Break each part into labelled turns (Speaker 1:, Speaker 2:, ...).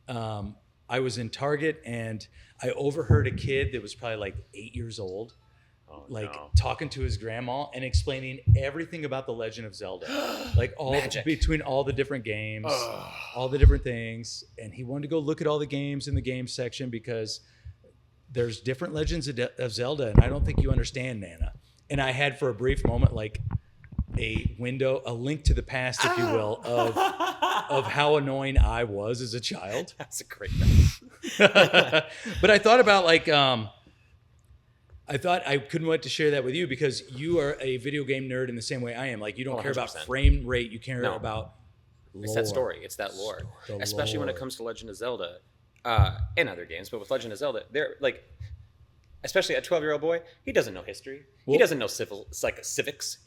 Speaker 1: I was in Target and I overheard a kid that was probably like 8 years old,
Speaker 2: Oh,
Speaker 1: like
Speaker 2: no.
Speaker 1: talking to his grandma and explaining everything about the Legend of Zelda, like all
Speaker 2: Magic.
Speaker 1: between all the different games,
Speaker 2: Ugh.
Speaker 1: all the different things. And he wanted to go look at all the games in the game section because there's different Legends of Zelda, and I don't think you understand, Nana. And I had for a brief moment like a link to the past, if you will, of how annoying I was as a child.
Speaker 2: That's a great one.
Speaker 1: But I thought about like I thought I couldn't wait to share that with you because you are a video game nerd in the same way I am. Like you don't care about
Speaker 2: 100%.
Speaker 1: frame rate, you care
Speaker 2: No.
Speaker 1: about lore.
Speaker 2: It's that story. It's that lore.
Speaker 1: The
Speaker 2: Especially when it
Speaker 1: lore.
Speaker 2: comes to Legend of Zelda and other games. But with Legend of Zelda, they're like, especially a 12-year-old boy, he doesn't know history. He
Speaker 1: Well-
Speaker 2: doesn't know civics.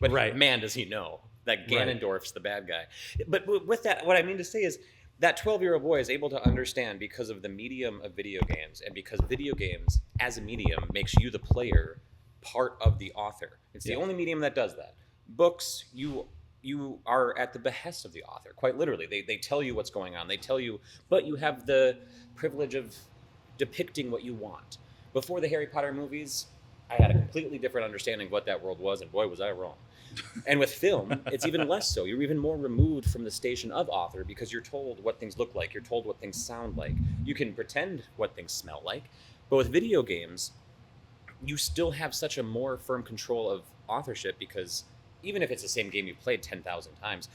Speaker 2: But
Speaker 1: Right.
Speaker 2: man, does he know that
Speaker 1: Right.
Speaker 2: Ganondorf's the bad guy. But with that, what I mean to say is that 12-year-old boy is able to understand because of the medium of video games and because video games as a medium makes you, the player, part of the author. It's the
Speaker 1: Yeah.
Speaker 2: only medium that does that. Books, you are at the behest of the author, quite literally. They tell you what's going on. They tell you, but you have the privilege of depicting what you want. Before the Harry Potter movies, I had a completely different understanding of what that world was, and boy, was I wrong. And with film, it's even less so. You're even more removed from the station of author because you're told what things look like. You're told what things sound like. You can pretend what things smell like. But with video games, you still have such a more firm control of authorship because even if it's the same game you played 10,000 times,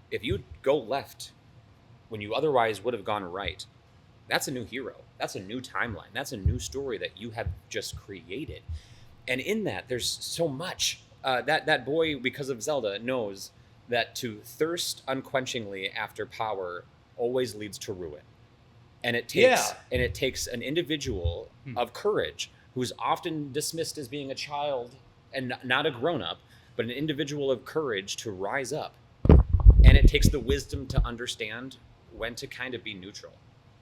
Speaker 2: if you go left when you otherwise would have gone right, that's a new hero. That's a new timeline. That's a new story that you have just created. And in that, there's so much. That boy, because of Zelda, knows that to thirst unquenchingly after power always leads to ruin. And it takes an individual of courage who's often dismissed as being a child and not a grown-up, but an individual of courage to rise up. And it takes the wisdom to understand when to kind of be neutral.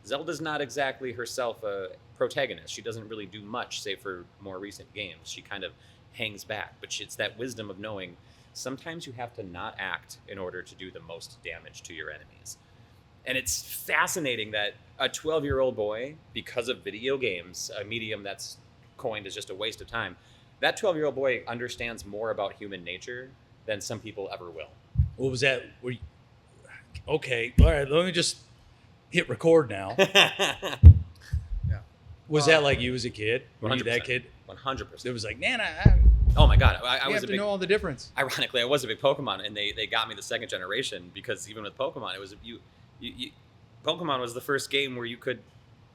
Speaker 2: Zelda's not exactly herself a protagonist. She doesn't really do much, save for more recent games. She kind of hangs back, but it's that wisdom of knowing sometimes you have to not act in order to do the most damage to your enemies. And it's fascinating that a 12-year-old boy, because of video games, a medium that's coined as just a waste of time, that 12-year-old boy understands more about human nature than some people ever will.
Speaker 1: What was that? Okay, all right. Let me just hit record now. Was that like you as a kid? Were you that kid?
Speaker 2: 100%.
Speaker 1: It was like, Nana,
Speaker 2: Oh my God. I
Speaker 1: you
Speaker 2: was
Speaker 1: have
Speaker 2: a
Speaker 1: to
Speaker 2: big,
Speaker 1: know all the difference.
Speaker 2: ironically, I was a big Pokemon, and they got me the second generation because even with Pokemon, it was Pokemon was the first game where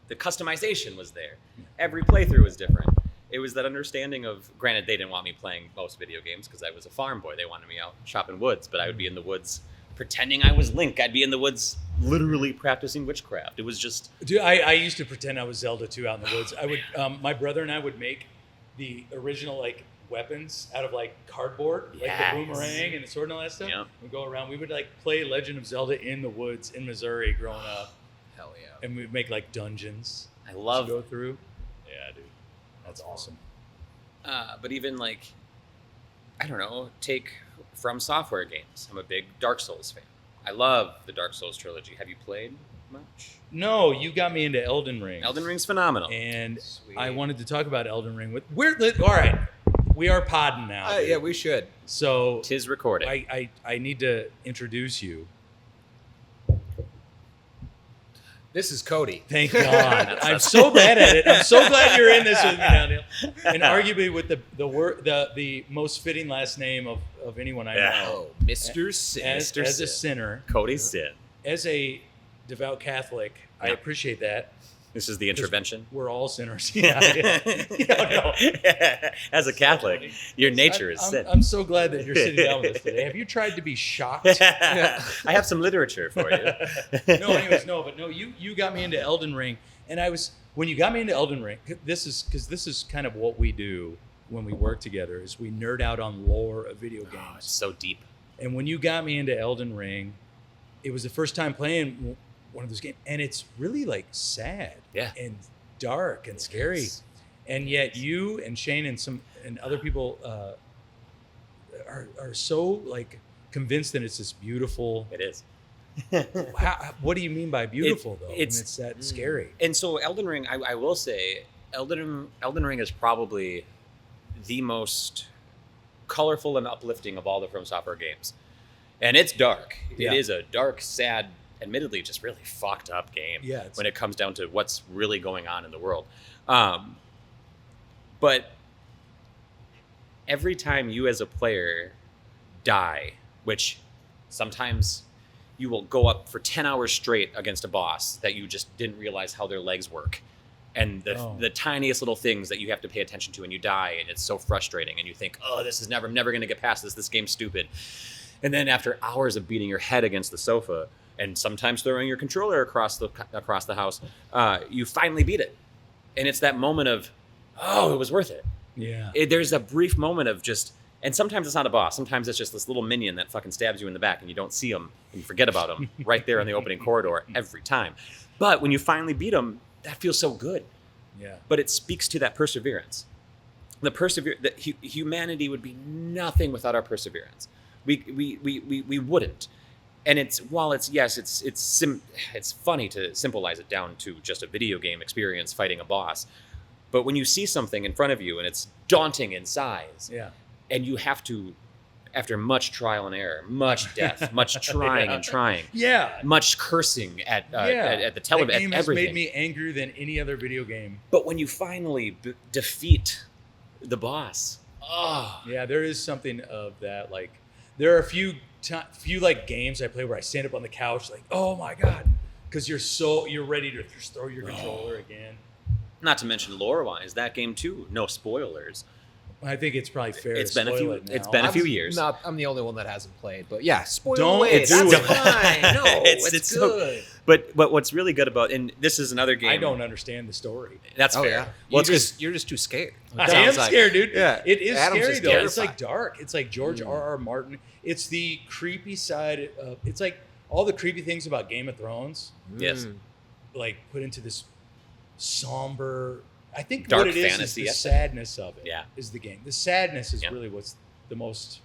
Speaker 2: the customization was there. Every playthrough was different. It was that understanding of, granted, they didn't want me playing most video games because I was a farm boy. They wanted me out chopping woods, but I would be in the woods pretending I was Link. I'd be in the woods literally practicing witchcraft. It was just...
Speaker 1: Dude, I used to pretend I was Zelda too out in the woods. I would, my brother and I would make the original like weapons out of like cardboard, like
Speaker 2: Yes.
Speaker 1: the boomerang and the sword and all that stuff.
Speaker 2: Yep.
Speaker 1: We'd go around. We would like play Legend of Zelda in the woods in Missouri growing up,
Speaker 3: Hell yeah.
Speaker 1: and we'd make like dungeons
Speaker 2: I
Speaker 1: to
Speaker 2: love...
Speaker 1: go through. Yeah, dude, that's awesome.
Speaker 2: But even like, I don't know, take From Software games. I'm a big Dark Souls fan. I love the Dark Souls trilogy. Have you played much?
Speaker 1: No, you got me into Elden Ring.
Speaker 2: Elden Ring's phenomenal.
Speaker 1: And
Speaker 3: Sweet.
Speaker 1: I wanted to talk about Elden Ring with. All right, we are podding now. Dude.
Speaker 3: Yeah, we should.
Speaker 1: So
Speaker 2: Tis recorded.
Speaker 1: I need to introduce you.
Speaker 3: This is Cody.
Speaker 1: Thank God. I'm so bad at it. I'm so glad you're in this with me now, Neil. And arguably with the most fitting last name of anyone I know.
Speaker 3: Oh, Mr. Sin.
Speaker 1: As
Speaker 2: Mr.
Speaker 1: a
Speaker 2: Sin.
Speaker 1: sinner,
Speaker 2: Cody Sinn.
Speaker 1: as a devout Catholic, I
Speaker 2: Yeah.
Speaker 1: appreciate that.
Speaker 2: This is the intervention.
Speaker 1: We're all sinners. Yeah. No.
Speaker 2: As a Catholic,
Speaker 1: funny.
Speaker 2: your nature is
Speaker 1: I'm,
Speaker 2: sin.
Speaker 1: I'm so glad that you're sitting down with us today. Have you tried to be shocked?
Speaker 2: I have some literature for you.
Speaker 1: No, you got me into Elden Ring, and when you got me into Elden Ring, this is kind of what we do when we work together, is we nerd out on lore of video games.
Speaker 2: Oh, it's so deep.
Speaker 1: And when you got me into Elden Ring, it was the first time playing one of those games, and it's really like sad
Speaker 2: Yeah.
Speaker 1: and dark and scary.
Speaker 2: Yes.
Speaker 1: And yet you and Shane and other people are so like convinced that it's this beautiful
Speaker 2: It is.
Speaker 1: What do you mean by beautiful though?
Speaker 2: it's-
Speaker 1: When it's that scary.
Speaker 2: And so Elden Ring, I will say, Elden Ring is probably the most colorful and uplifting of all the From Software games. And it's dark.
Speaker 1: Yeah.
Speaker 2: It is a dark, sad, admittedly just really fucked up game
Speaker 1: Yeah, it's-
Speaker 2: when it comes down to what's really going on in the world. But every time you as a player die, which sometimes you will go up for 10 hours straight against a boss that you just didn't realize how their legs work. And the tiniest little things that you have to pay attention to, and you die, and it's so frustrating, and you think, oh, I'm never going to get past this. This game's stupid. And then after hours of beating your head against the sofa, and sometimes throwing your controller across the house, you finally beat it. And it's that moment of, oh, it was worth it.
Speaker 1: Yeah.
Speaker 2: There's a brief moment of just, and sometimes it's not a boss. Sometimes it's just this little minion that fucking stabs you in the back, and you don't see him, and you forget about him right there in the opening corridor every time. But when you finally beat him, that feels so good.
Speaker 1: Yeah.
Speaker 2: But it speaks to that perseverance. That humanity would be nothing without our perseverance. We wouldn't. And it's funny to simplify it down to just a video game experience fighting a boss. But when you see something in front of you and it's daunting in size,
Speaker 1: Yeah.
Speaker 2: and you have to, after much trial and error, much death, much trying and trying,
Speaker 1: Yeah.
Speaker 2: much cursing at the
Speaker 1: That
Speaker 2: television,
Speaker 1: game
Speaker 2: at
Speaker 1: has
Speaker 2: everything.
Speaker 1: made me angrier than any other video game.
Speaker 2: But when you finally defeat the boss, oh,
Speaker 1: Yeah, there is something of that. Like, there are a few like games I play where I stand up on the couch, like, oh my god, because you're ready to just throw your controller again.
Speaker 2: not to mention lore-wise, that game too, no spoilers.
Speaker 1: I think it's probably fair.
Speaker 2: It's
Speaker 1: to
Speaker 2: been a
Speaker 1: spoil
Speaker 2: few-
Speaker 1: it now.
Speaker 2: it's been a few years.
Speaker 3: I'm the only one that hasn't played, but yeah, spoil
Speaker 1: Don't
Speaker 3: away.
Speaker 1: do
Speaker 3: That's
Speaker 1: it.
Speaker 3: fine. No, it's
Speaker 2: so-
Speaker 3: good.
Speaker 2: But what's really good about, and this is another game.
Speaker 1: I don't understand the story.
Speaker 2: That's
Speaker 3: Oh
Speaker 2: fair.
Speaker 3: yeah,
Speaker 2: Well,
Speaker 3: well,
Speaker 2: it's 'cause-
Speaker 3: you're just too scared. It
Speaker 1: I am
Speaker 3: sounds like.
Speaker 1: scared, dude.
Speaker 3: Yeah.
Speaker 1: It is
Speaker 3: Adam's
Speaker 1: scary
Speaker 3: just
Speaker 1: though. It's
Speaker 3: terrified.
Speaker 1: like dark. It's like George R.R. Martin. It's the creepy side. It's like all the creepy things about Game of Thrones,
Speaker 2: Yes.
Speaker 1: like put into this somber. I think
Speaker 2: Dark
Speaker 1: what it is
Speaker 2: fantasy
Speaker 1: the
Speaker 2: essay.
Speaker 1: sadness of it.
Speaker 2: Yeah.
Speaker 1: Is the game. The sadness is
Speaker 2: Yeah.
Speaker 1: really what's the most.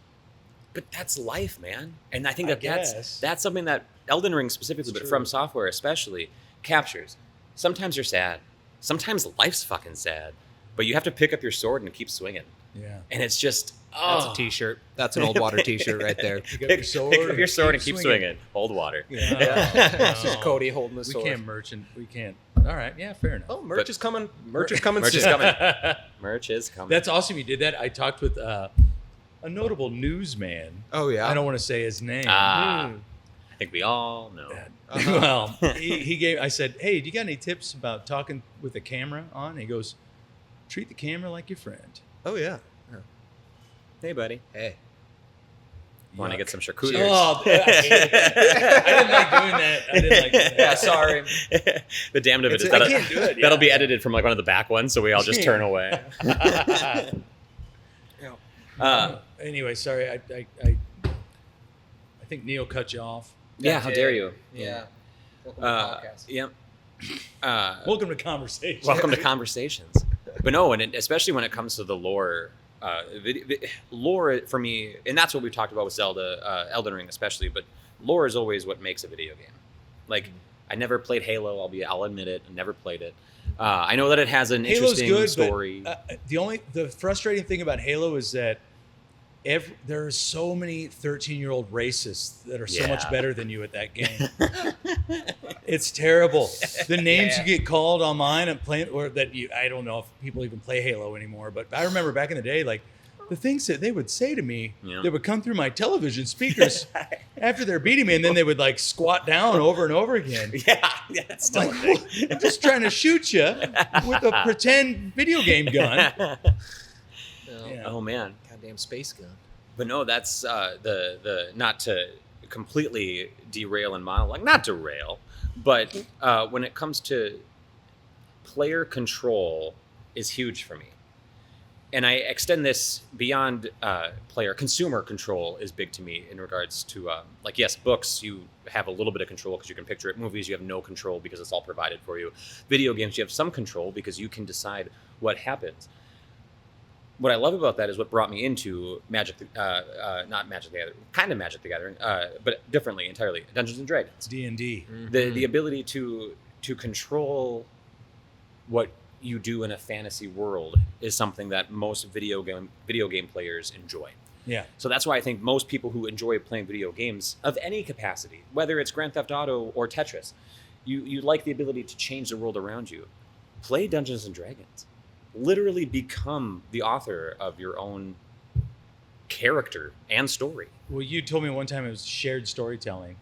Speaker 2: But that's life, man. And I think
Speaker 1: I
Speaker 2: that's
Speaker 1: guess.
Speaker 2: that's something that Elden Ring specifically,
Speaker 1: It's
Speaker 2: but
Speaker 1: true.
Speaker 2: From Software especially, captures. Sometimes you're sad. Sometimes life's fucking sad. But you have to pick up your sword and keep swinging.
Speaker 1: Yeah.
Speaker 2: And it's just,
Speaker 3: That's
Speaker 2: oh.
Speaker 3: a T-shirt. That's an old water T-shirt right there.
Speaker 1: Pick up
Speaker 2: Pick,
Speaker 1: your sword.
Speaker 2: pick up your sword and keep swinging. Hold water.
Speaker 3: This is Cody holding the
Speaker 1: We
Speaker 3: sword.
Speaker 1: can't merchant. We can't. All right. Yeah. Fair enough.
Speaker 3: Oh, merch
Speaker 2: But-
Speaker 3: is coming. Merch is coming.
Speaker 2: Merch is
Speaker 3: soon.
Speaker 2: coming. Merch is coming.
Speaker 1: That's awesome. You did that. I talked with a notable newsman.
Speaker 3: Oh yeah.
Speaker 1: I don't want to say his name.
Speaker 2: I
Speaker 3: Hmm.
Speaker 2: think we all know.
Speaker 1: Well, he gave. I said, "Hey, do you got any tips about talking with the camera on?" And he goes, "Treat the camera like your friend."
Speaker 3: Oh yeah.
Speaker 2: Hey, buddy.
Speaker 3: Hey.
Speaker 2: Want to
Speaker 1: Yuck.
Speaker 2: get some charcuterie?
Speaker 1: Oh, I didn't like doing that. I didn't like doing that.
Speaker 3: Yeah, sorry.
Speaker 2: The damned of it
Speaker 3: It's
Speaker 2: is
Speaker 3: a-
Speaker 2: that'll,
Speaker 1: I can't do it.
Speaker 2: that'll be
Speaker 1: yeah.
Speaker 2: edited from like one of the back ones, so we all just turn away.
Speaker 1: Anyway, sorry. I think Neil cut you off.
Speaker 2: Yeah, how dare you?
Speaker 3: Yeah. Welcome to the podcast.
Speaker 2: Yep.
Speaker 1: Welcome to conversation.
Speaker 2: Welcome to conversations. But no, and especially when it comes to the lore, lore for me, and that's what we talked about with Zelda, Elden Ring especially. But lore is always what makes a video game. Like I never played Halo. I'll admit it. I never played it. I know that it has an
Speaker 1: Halo's
Speaker 2: interesting
Speaker 1: good,
Speaker 2: story.
Speaker 1: but the frustrating thing about Halo is that there are so many 13-year-old racists that are so much
Speaker 2: Yeah.
Speaker 1: better than you at that game. It's terrible. The names you get called online and playing, or that I don't know if people even play Halo anymore, but I remember back in the day, like the things that they would say to me,
Speaker 2: Yeah.
Speaker 1: that would come through my television speakers after they're beating me, and then they would like squat down over and over again.
Speaker 2: yeah, that's still
Speaker 1: Like,
Speaker 2: a thing.
Speaker 1: I'm just trying to shoot you with a pretend video game gun.
Speaker 3: Well,
Speaker 1: Yeah.
Speaker 2: Oh man.
Speaker 3: Goddamn space gun.
Speaker 2: But no, that's the not to completely derail and monologue, not derail, but when it comes to player control is huge for me. And I extend this beyond consumer control is big to me in regards to, like, yes, books, you have a little bit of control because you can picture it. Movies, you have no control because it's all provided for you. Video games, you have some control because you can decide what happens. what I love about that is what brought me into Magic, not Magic the Gathering, kind of Magic the Gathering, but differently entirely, Dungeons and Dragons.
Speaker 1: D&D.
Speaker 2: The ability to control what you do in a fantasy world is something that most video game players enjoy.
Speaker 1: Yeah.
Speaker 2: So that's why I think most people who enjoy playing video games of any capacity, whether it's Grand Theft Auto or Tetris, you like the ability to change the world around you. Play Dungeons and Dragons. Literally become the author of your own character and story.
Speaker 1: Well, you told me one time it was shared storytelling.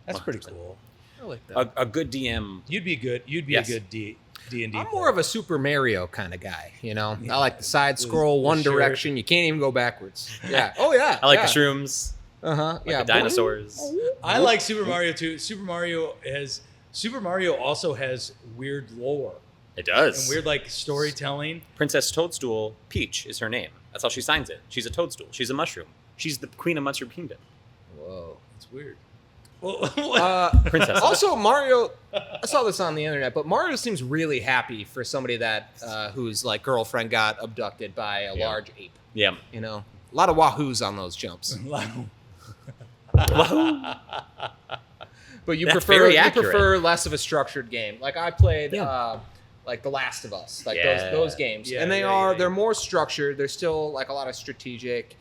Speaker 1: That's pretty
Speaker 2: 100%.
Speaker 1: cool.
Speaker 3: I like that.
Speaker 2: A good DM.
Speaker 1: You'd be good. You'd be
Speaker 2: Yes.
Speaker 1: a good D&D.
Speaker 3: I'm more of a Super Mario kind of guy, you know.
Speaker 1: Yeah.
Speaker 3: I like the side scroll,
Speaker 1: The
Speaker 3: one
Speaker 1: shirt.
Speaker 3: direction. You can't even go backwards. Yeah. Oh yeah.
Speaker 2: I like
Speaker 3: yeah.
Speaker 2: the shrooms.
Speaker 3: Uh-huh.
Speaker 2: Like the dinosaurs.
Speaker 1: I like Super Mario too. Super Mario also has weird lore
Speaker 2: It does.
Speaker 1: and weird like storytelling.
Speaker 2: Princess Toadstool, Peach is her name. That's how she signs it. She's a toadstool. She's a mushroom. She's the queen of Mushroom Kingdom.
Speaker 3: Whoa.
Speaker 1: It's weird. Well,
Speaker 2: Princess.
Speaker 3: Also, Mario. I saw this on the internet, but Mario seems really happy for somebody that whose like girlfriend got abducted by a large ape.
Speaker 2: Yeah.
Speaker 3: You know, a lot of wahoos on those jumps. But you
Speaker 2: That's
Speaker 3: prefer
Speaker 2: very
Speaker 3: you
Speaker 2: accurate.
Speaker 3: prefer less of a structured game. Like I played like The Last of Us, like
Speaker 2: Yeah.
Speaker 3: those games,
Speaker 1: Yeah,
Speaker 3: and
Speaker 1: yeah.
Speaker 3: they're more structured. There's still like a lot of strategic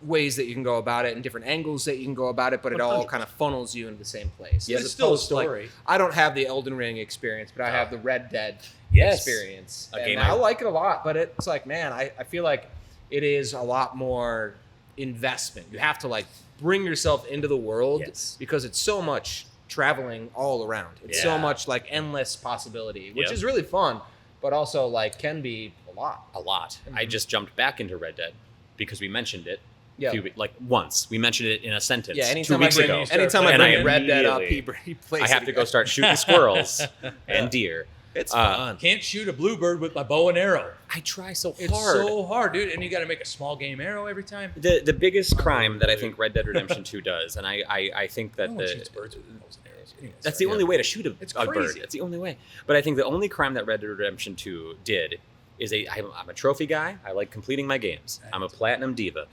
Speaker 3: ways that you can go about it and different angles that you can go about it, but it all kind of funnels you into the same place.
Speaker 2: Yeah,
Speaker 3: As
Speaker 1: it's still a
Speaker 3: opposed to, like,
Speaker 1: story.
Speaker 3: I don't have the Elden Ring experience, but I have the Red Dead
Speaker 2: Yes.
Speaker 3: experience.
Speaker 2: A
Speaker 3: And
Speaker 2: game
Speaker 3: I
Speaker 2: I-
Speaker 3: like it a lot, but it's like, man, I feel like it is a lot more investment. You have to like bring yourself into the world
Speaker 2: Yes.
Speaker 3: because it's so much traveling all around. It's so
Speaker 2: Yeah.
Speaker 3: much like endless possibility, which
Speaker 2: Yep.
Speaker 3: is really fun, but also like can be a lot.
Speaker 2: A lot. I just jumped back into Red Dead because we mentioned it.
Speaker 3: Yeah.
Speaker 2: Like once. We mentioned it in a sentence.
Speaker 3: Yeah,
Speaker 2: 2
Speaker 3: anytime
Speaker 2: weeks
Speaker 3: I bring,
Speaker 2: ago.
Speaker 3: anytime I
Speaker 2: And
Speaker 3: bring
Speaker 2: I
Speaker 3: Red Dead up,
Speaker 2: immediately-
Speaker 3: he plays
Speaker 2: I have
Speaker 3: it
Speaker 2: to go
Speaker 3: again.
Speaker 2: start shooting squirrels and deer.
Speaker 3: It's
Speaker 2: Uh,
Speaker 3: fun.
Speaker 1: Can't shoot a bluebird with my bow and arrow.
Speaker 2: I try so
Speaker 1: It's
Speaker 2: hard.
Speaker 1: so hard, dude. And you got to make a small game arrow every time.
Speaker 2: The biggest crime that I think Red Dead Redemption 2 does, and I think that
Speaker 1: No one
Speaker 2: the
Speaker 1: shoots birds with bows and arrows. Anyways,
Speaker 2: that's
Speaker 1: sorry.
Speaker 2: the only way to shoot
Speaker 1: It's
Speaker 2: a bird.
Speaker 1: crazy.
Speaker 2: That's the only way. But I think the only crime that Red Dead Redemption 2 did is I'm a trophy guy. I like completing my games. I'm a platinum diva,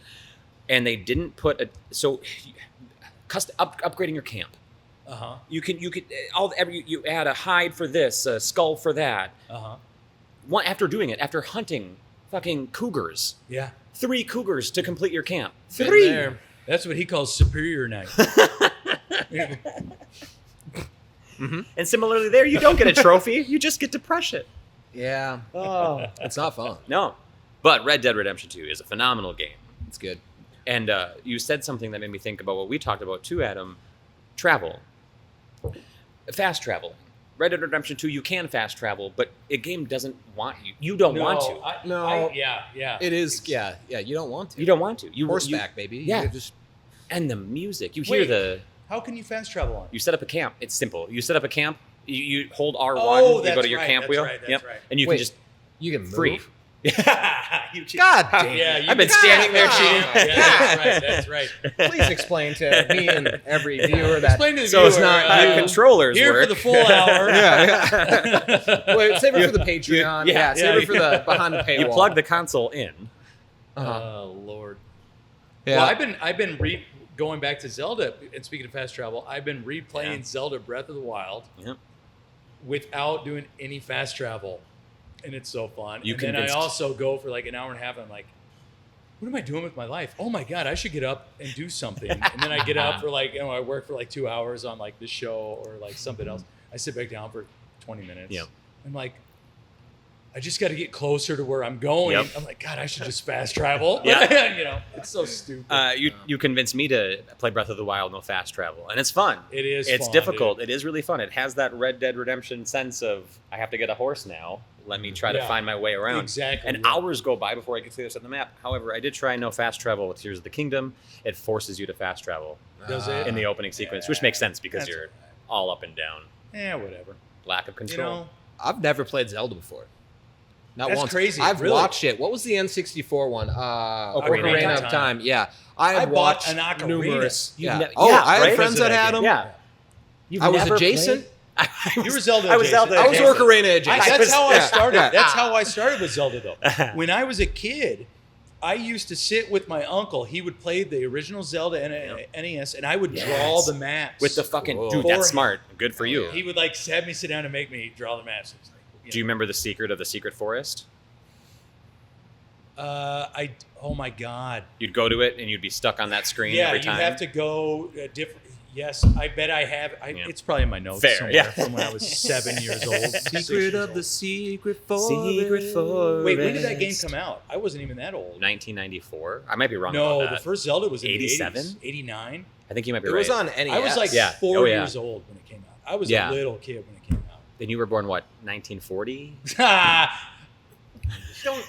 Speaker 2: and they didn't put upgrading your camp.
Speaker 1: Uh-huh.
Speaker 2: You add a hide for this, a skull for that.
Speaker 1: Uh-huh.
Speaker 2: After doing it, after hunting fucking cougars,
Speaker 1: Yeah.
Speaker 2: 3 cougars to complete your camp.
Speaker 3: Been
Speaker 2: 3.
Speaker 3: there.
Speaker 1: That's what he calls superior night.
Speaker 2: And similarly, there you don't get a trophy. You just get to crush it.
Speaker 3: Yeah,
Speaker 2: Oh
Speaker 3: it's not fun.
Speaker 2: no, but Red Dead Redemption 2 is a phenomenal game.
Speaker 3: It's good.
Speaker 2: And you said something that made me think about what we talked about too, Adam. Travel, fast travel. Red Dead Redemption 2, you can fast travel, but a game doesn't want you. You don't want to.
Speaker 3: No.
Speaker 1: Yeah.
Speaker 3: It is. Yeah. You don't want to.
Speaker 2: You don't want to. You
Speaker 3: Horseback, baby.
Speaker 2: Yeah.
Speaker 3: You just
Speaker 2: and the music. You hear
Speaker 1: Wait. How can you fast travel on?
Speaker 2: You set up a camp. It's simple. You set up a camp. You hold R1.
Speaker 1: Oh,
Speaker 2: you go
Speaker 1: that's
Speaker 2: to your
Speaker 1: right,
Speaker 2: camp
Speaker 1: that's
Speaker 2: wheel.
Speaker 1: right, that's
Speaker 2: Yep.
Speaker 1: right.
Speaker 2: And you
Speaker 3: Wait.
Speaker 2: can just
Speaker 3: you can move.
Speaker 2: free.
Speaker 1: You
Speaker 3: God damn.
Speaker 1: Yeah, you
Speaker 2: I've been
Speaker 1: can-
Speaker 2: standing there
Speaker 3: God.
Speaker 2: cheating.
Speaker 1: Yeah, that's right.
Speaker 3: Please explain to me and every viewer that.
Speaker 1: Explain to the
Speaker 2: So
Speaker 1: viewer.
Speaker 2: it's not
Speaker 1: uh,
Speaker 2: controllers
Speaker 1: here
Speaker 2: work.
Speaker 1: for the full hour.
Speaker 3: Wait, save it for the Patreon.
Speaker 2: yeah,
Speaker 3: Save it for the behind the paywall.
Speaker 2: You plug the console in.
Speaker 1: Oh Lord.
Speaker 3: Yeah.
Speaker 1: Well, I've been going back to Zelda. And speaking of fast travel, I've been replaying
Speaker 2: Yeah.
Speaker 1: Zelda Breath of the Wild
Speaker 2: Yep.
Speaker 1: without doing any fast travel, and it's so fun.
Speaker 2: You
Speaker 1: and then I
Speaker 2: convinced-
Speaker 1: also go for like an hour and a half. And I'm like, what am I doing with my life? Oh my God, I should get up and do something. And then I get up for like, I work for like 2 hours on like the show or like something else. I sit back down for 20 minutes.
Speaker 2: Yep.
Speaker 1: I'm like, I just got to get closer to where I'm going.
Speaker 2: Yep.
Speaker 1: I'm like, God, I should just fast travel.
Speaker 2: Yeah.
Speaker 1: It's so stupid.
Speaker 2: You convinced me to play Breath of the Wild no fast travel, and it's fun.
Speaker 1: It is.
Speaker 2: It's
Speaker 1: fun,
Speaker 2: difficult.
Speaker 1: dude.
Speaker 2: It is really fun. It has that Red Dead Redemption sense of I have to get a horse now. Let me try to
Speaker 1: Yeah.
Speaker 2: find my way around.
Speaker 1: Exactly.
Speaker 2: And
Speaker 1: yeah.
Speaker 2: hours go by before I get to the other side of the map. However, I did try no fast travel with Tears of the Kingdom. It forces you to fast travel
Speaker 1: Does it?
Speaker 2: in the opening sequence, which makes sense because
Speaker 1: That's
Speaker 2: you're
Speaker 1: all
Speaker 2: all up and down.
Speaker 1: Yeah, whatever.
Speaker 2: Lack of
Speaker 1: You
Speaker 2: control.
Speaker 1: know,
Speaker 3: I've never played Zelda before. Not
Speaker 1: That's
Speaker 3: once.
Speaker 1: crazy,
Speaker 3: I've
Speaker 1: really.
Speaker 3: watched it. What was the N64 one?
Speaker 2: Ocarina
Speaker 3: Ocarina
Speaker 1: of
Speaker 3: of
Speaker 1: Time.
Speaker 3: Time. Yeah, I
Speaker 1: I
Speaker 3: had
Speaker 1: bought
Speaker 3: watched
Speaker 1: an ocarina.
Speaker 3: numerous.
Speaker 2: You've
Speaker 3: Yeah.
Speaker 2: ne-
Speaker 3: Oh,
Speaker 2: yeah,
Speaker 3: I had
Speaker 2: right?
Speaker 3: friends that
Speaker 1: Because of
Speaker 3: had
Speaker 1: that
Speaker 3: them.
Speaker 1: game.
Speaker 2: Yeah. You've
Speaker 3: I was
Speaker 2: never
Speaker 3: adjacent.
Speaker 2: played?
Speaker 1: You were Zelda.
Speaker 2: I was
Speaker 1: Jason.
Speaker 2: Zelda.
Speaker 3: I was
Speaker 2: Jason.
Speaker 3: Ocarina of Time.
Speaker 1: That's how I
Speaker 3: Yeah.
Speaker 1: started.
Speaker 3: Yeah.
Speaker 1: That's how I started with Zelda, though. When I was a kid, I used to sit with my uncle. He would play the original Zelda NES, and I would draw the maps
Speaker 2: With the fucking
Speaker 3: Whoa.
Speaker 2: dude,
Speaker 1: For
Speaker 2: that's
Speaker 1: him.
Speaker 2: smart. Good for you.
Speaker 1: He would like have me sit down and make me draw the maps. It was like,
Speaker 2: Do you remember the secret of the secret forest?
Speaker 1: Oh my god.
Speaker 2: You'd go to it and you'd be stuck on that screen
Speaker 1: Yeah,
Speaker 2: every
Speaker 1: you
Speaker 2: time.
Speaker 1: have to go different. Yes, I bet I have.
Speaker 2: Yeah.
Speaker 1: It's probably in my notes
Speaker 2: Fair,
Speaker 1: somewhere
Speaker 2: yeah.
Speaker 1: from when I was 7 years old. 6
Speaker 3: Secret
Speaker 1: years
Speaker 3: of the
Speaker 1: old.
Speaker 3: secret forest.
Speaker 2: Secret forest.
Speaker 1: Wait, when did that game come out? I wasn't even that old.
Speaker 2: 1994. I might be wrong
Speaker 1: No,
Speaker 2: about
Speaker 1: the
Speaker 2: that.
Speaker 1: first Zelda was in
Speaker 2: 87?
Speaker 1: the 80s, 89.
Speaker 2: I think you might be
Speaker 3: It
Speaker 2: right.
Speaker 3: was on NES.
Speaker 1: I was like
Speaker 2: Yeah.
Speaker 1: 4
Speaker 2: Oh, yeah.
Speaker 1: years old when it came out. I was
Speaker 2: Yeah.
Speaker 1: a little kid when it came
Speaker 2: Then you were born what? 1940.
Speaker 1: out.
Speaker 3: Don't,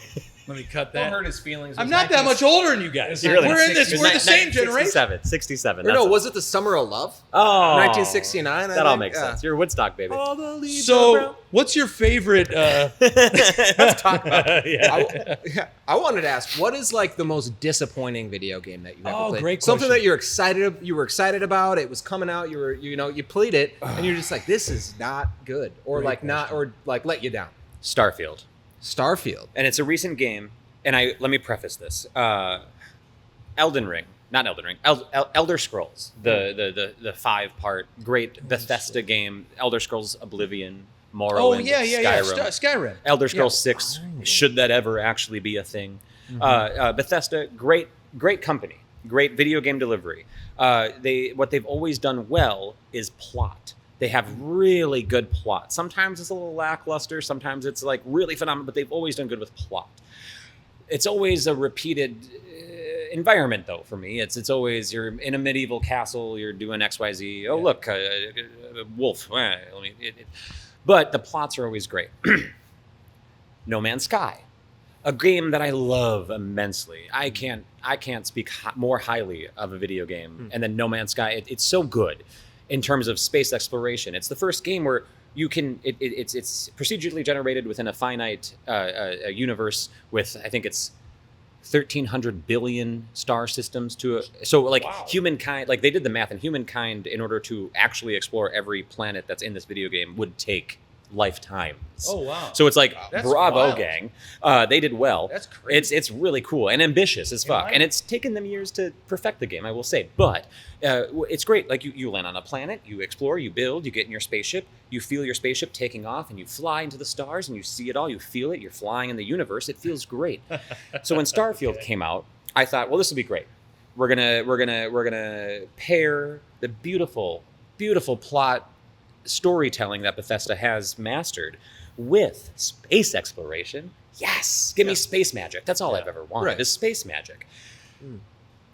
Speaker 1: Let me cut
Speaker 3: don't
Speaker 1: that.
Speaker 3: hurt his feelings. It
Speaker 1: I'm
Speaker 3: was
Speaker 1: not that
Speaker 3: 19
Speaker 1: much older than you guys.
Speaker 3: You're really
Speaker 1: We're in this.
Speaker 3: 60s.
Speaker 1: We're the same generation.
Speaker 2: 67.
Speaker 3: Or no,
Speaker 2: That's
Speaker 3: was it the Summer of Love?
Speaker 2: Oh,
Speaker 3: 1969.
Speaker 2: That all makes sense. You're a Woodstock baby.
Speaker 3: All the leaves are
Speaker 1: So,
Speaker 3: brown.
Speaker 1: what's your favorite?
Speaker 3: Let's talk about it.
Speaker 1: Yeah.
Speaker 3: I wanted to ask, what is like the most disappointing video game that you ever
Speaker 1: Oh,
Speaker 3: played?
Speaker 1: great
Speaker 3: Something
Speaker 1: question.
Speaker 3: that you were excited about. It was coming out. You played it, and you're just like, this is not good, or
Speaker 1: Great
Speaker 3: like not,
Speaker 1: question.
Speaker 3: or like let you down.
Speaker 2: Starfield.
Speaker 3: Starfield.
Speaker 2: And it's a recent game. And let me preface this. Elden Ring, not Elden Ring, Elder Scrolls, the 5-part great Bethesda game, Elder Scrolls Oblivion, Morrowind,
Speaker 1: Oh yeah.
Speaker 2: Skyrim.
Speaker 1: Skyrim.
Speaker 2: Elder Scrolls 6, should that ever actually be a thing. Bethesda, great company, great video game delivery. What they've always done well is plot. They have really good plot. Sometimes it's a little lackluster, sometimes it's like really phenomenal, but they've always done good with plot. It's always a repeated environment, though. For me, it's always you're in a medieval castle, you're doing XYZ. Oh, look, a wolf. But the plots are always great. No Man's Sky, a game that I love immensely. I can't speak more highly of a video game. And then No Man's Sky, it's so good in terms of space exploration. It's the first game where you can it's procedurally generated within a finite a universe with, I think it's 1,300 billion star systems
Speaker 1: Wow.
Speaker 2: humankind, like they did the math, and humankind, in order to actually explore every planet that's in this video game, would take lifetimes.
Speaker 1: Oh wow.
Speaker 2: So it's like,
Speaker 1: That's
Speaker 2: bravo,
Speaker 1: wild.
Speaker 2: gang. They did well.
Speaker 1: That's crazy.
Speaker 2: It's really cool and ambitious as fuck.
Speaker 1: Yeah,
Speaker 2: And it's taken them years to perfect the game, I will say. But it's great. Like you land on a planet, you explore, you build, you get in your spaceship, you feel your spaceship taking off, and you fly into the stars, and you see it all, you feel it, you're flying in the universe. It feels great. So when Starfield came out, I thought, well, this will be great. We're gonna pair the beautiful plot storytelling that Bethesda has mastered with space exploration. Yes, give me space magic. That's all I've ever wanted.
Speaker 3: Right.
Speaker 2: Is space magic.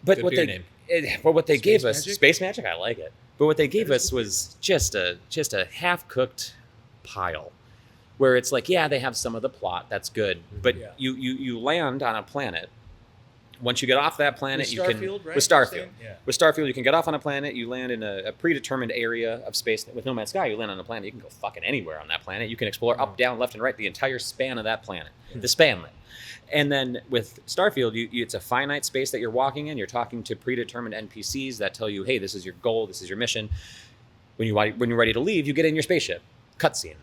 Speaker 2: But
Speaker 3: Good
Speaker 2: what
Speaker 3: beer
Speaker 2: they
Speaker 3: name.
Speaker 2: but what they
Speaker 1: Space
Speaker 2: gave us,
Speaker 1: magic?
Speaker 2: space magic, I like it. But what they gave
Speaker 1: That is
Speaker 2: us was just a half-cooked pile, where it's like, yeah, they have some of the plot, that's good, but
Speaker 1: Yeah.
Speaker 2: you land on a planet. Once you get off that planet,
Speaker 1: With
Speaker 2: you can
Speaker 1: Starfield, right?
Speaker 2: with Starfield.
Speaker 1: Yeah.
Speaker 2: With Starfield, you can get off on a planet. You land in a predetermined area of space. With No Man's Sky, you land on a planet. You can go fucking anywhere on that planet. You can explore up, down, left, and right, the entire span of that planet, the spanlet. And then with Starfield, it's a finite space that you're walking in. You're talking to predetermined NPCs that tell you, hey, this is your goal, this is your mission. When you're ready to leave, you get in your spaceship. Cutscene.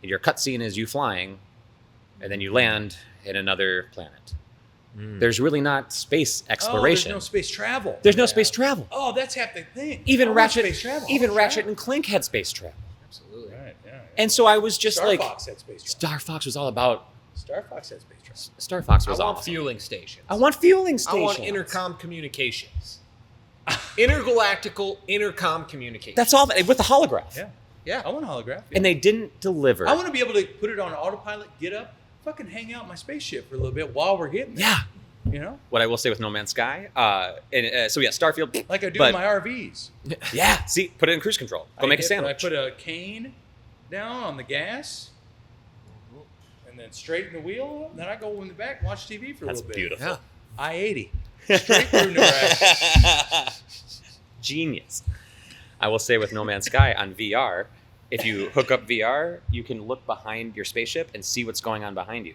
Speaker 2: And your cutscene is you flying, and then you land in another planet. There's really not space exploration.
Speaker 1: Oh, there's no space travel.
Speaker 2: There's no space travel.
Speaker 1: Oh, that's half the thing.
Speaker 2: Even
Speaker 1: I want
Speaker 2: Ratchet,
Speaker 1: space travel.
Speaker 2: even
Speaker 1: Oh,
Speaker 2: Ratchet
Speaker 1: travel.
Speaker 2: and Clank had space travel.
Speaker 3: Absolutely.
Speaker 1: Right. Yeah.
Speaker 2: And so I was just
Speaker 1: Star
Speaker 2: like,
Speaker 1: Fox had space travel.
Speaker 2: Star Fox was all about.
Speaker 1: Star Fox had space travel.
Speaker 2: Star Fox
Speaker 3: I
Speaker 2: was
Speaker 3: want
Speaker 2: awesome.
Speaker 3: fueling stations.
Speaker 2: I want fueling
Speaker 3: I
Speaker 2: stations.
Speaker 3: want intercom communications. Intergalactical intercom communications.
Speaker 2: That's all. With the holograph.
Speaker 1: Yeah.
Speaker 3: Yeah.
Speaker 1: I want a holograph.
Speaker 2: And they didn't deliver.
Speaker 1: I want to be able to put it on autopilot, get up, fucking hang out in my spaceship for a little bit while we're getting there.
Speaker 2: Yeah.
Speaker 1: You know,
Speaker 2: What I will say with No Man's Sky, so yeah, Starfield.
Speaker 1: like I do
Speaker 2: But-
Speaker 1: in my RVs.
Speaker 2: Yeah. See, put it in cruise control. Go make a
Speaker 1: I
Speaker 2: sandwich.
Speaker 1: put a cane down on the gas, and then straighten the wheel. And then I go in the back and watch TV for a
Speaker 2: That's
Speaker 1: little bit.
Speaker 2: beautiful.
Speaker 3: Yeah.
Speaker 1: I-80 straight through Nebraska.
Speaker 2: Genius. I will say with No Man's Sky on VR, if you hook up VR, you can look behind your spaceship and see what's going on behind you.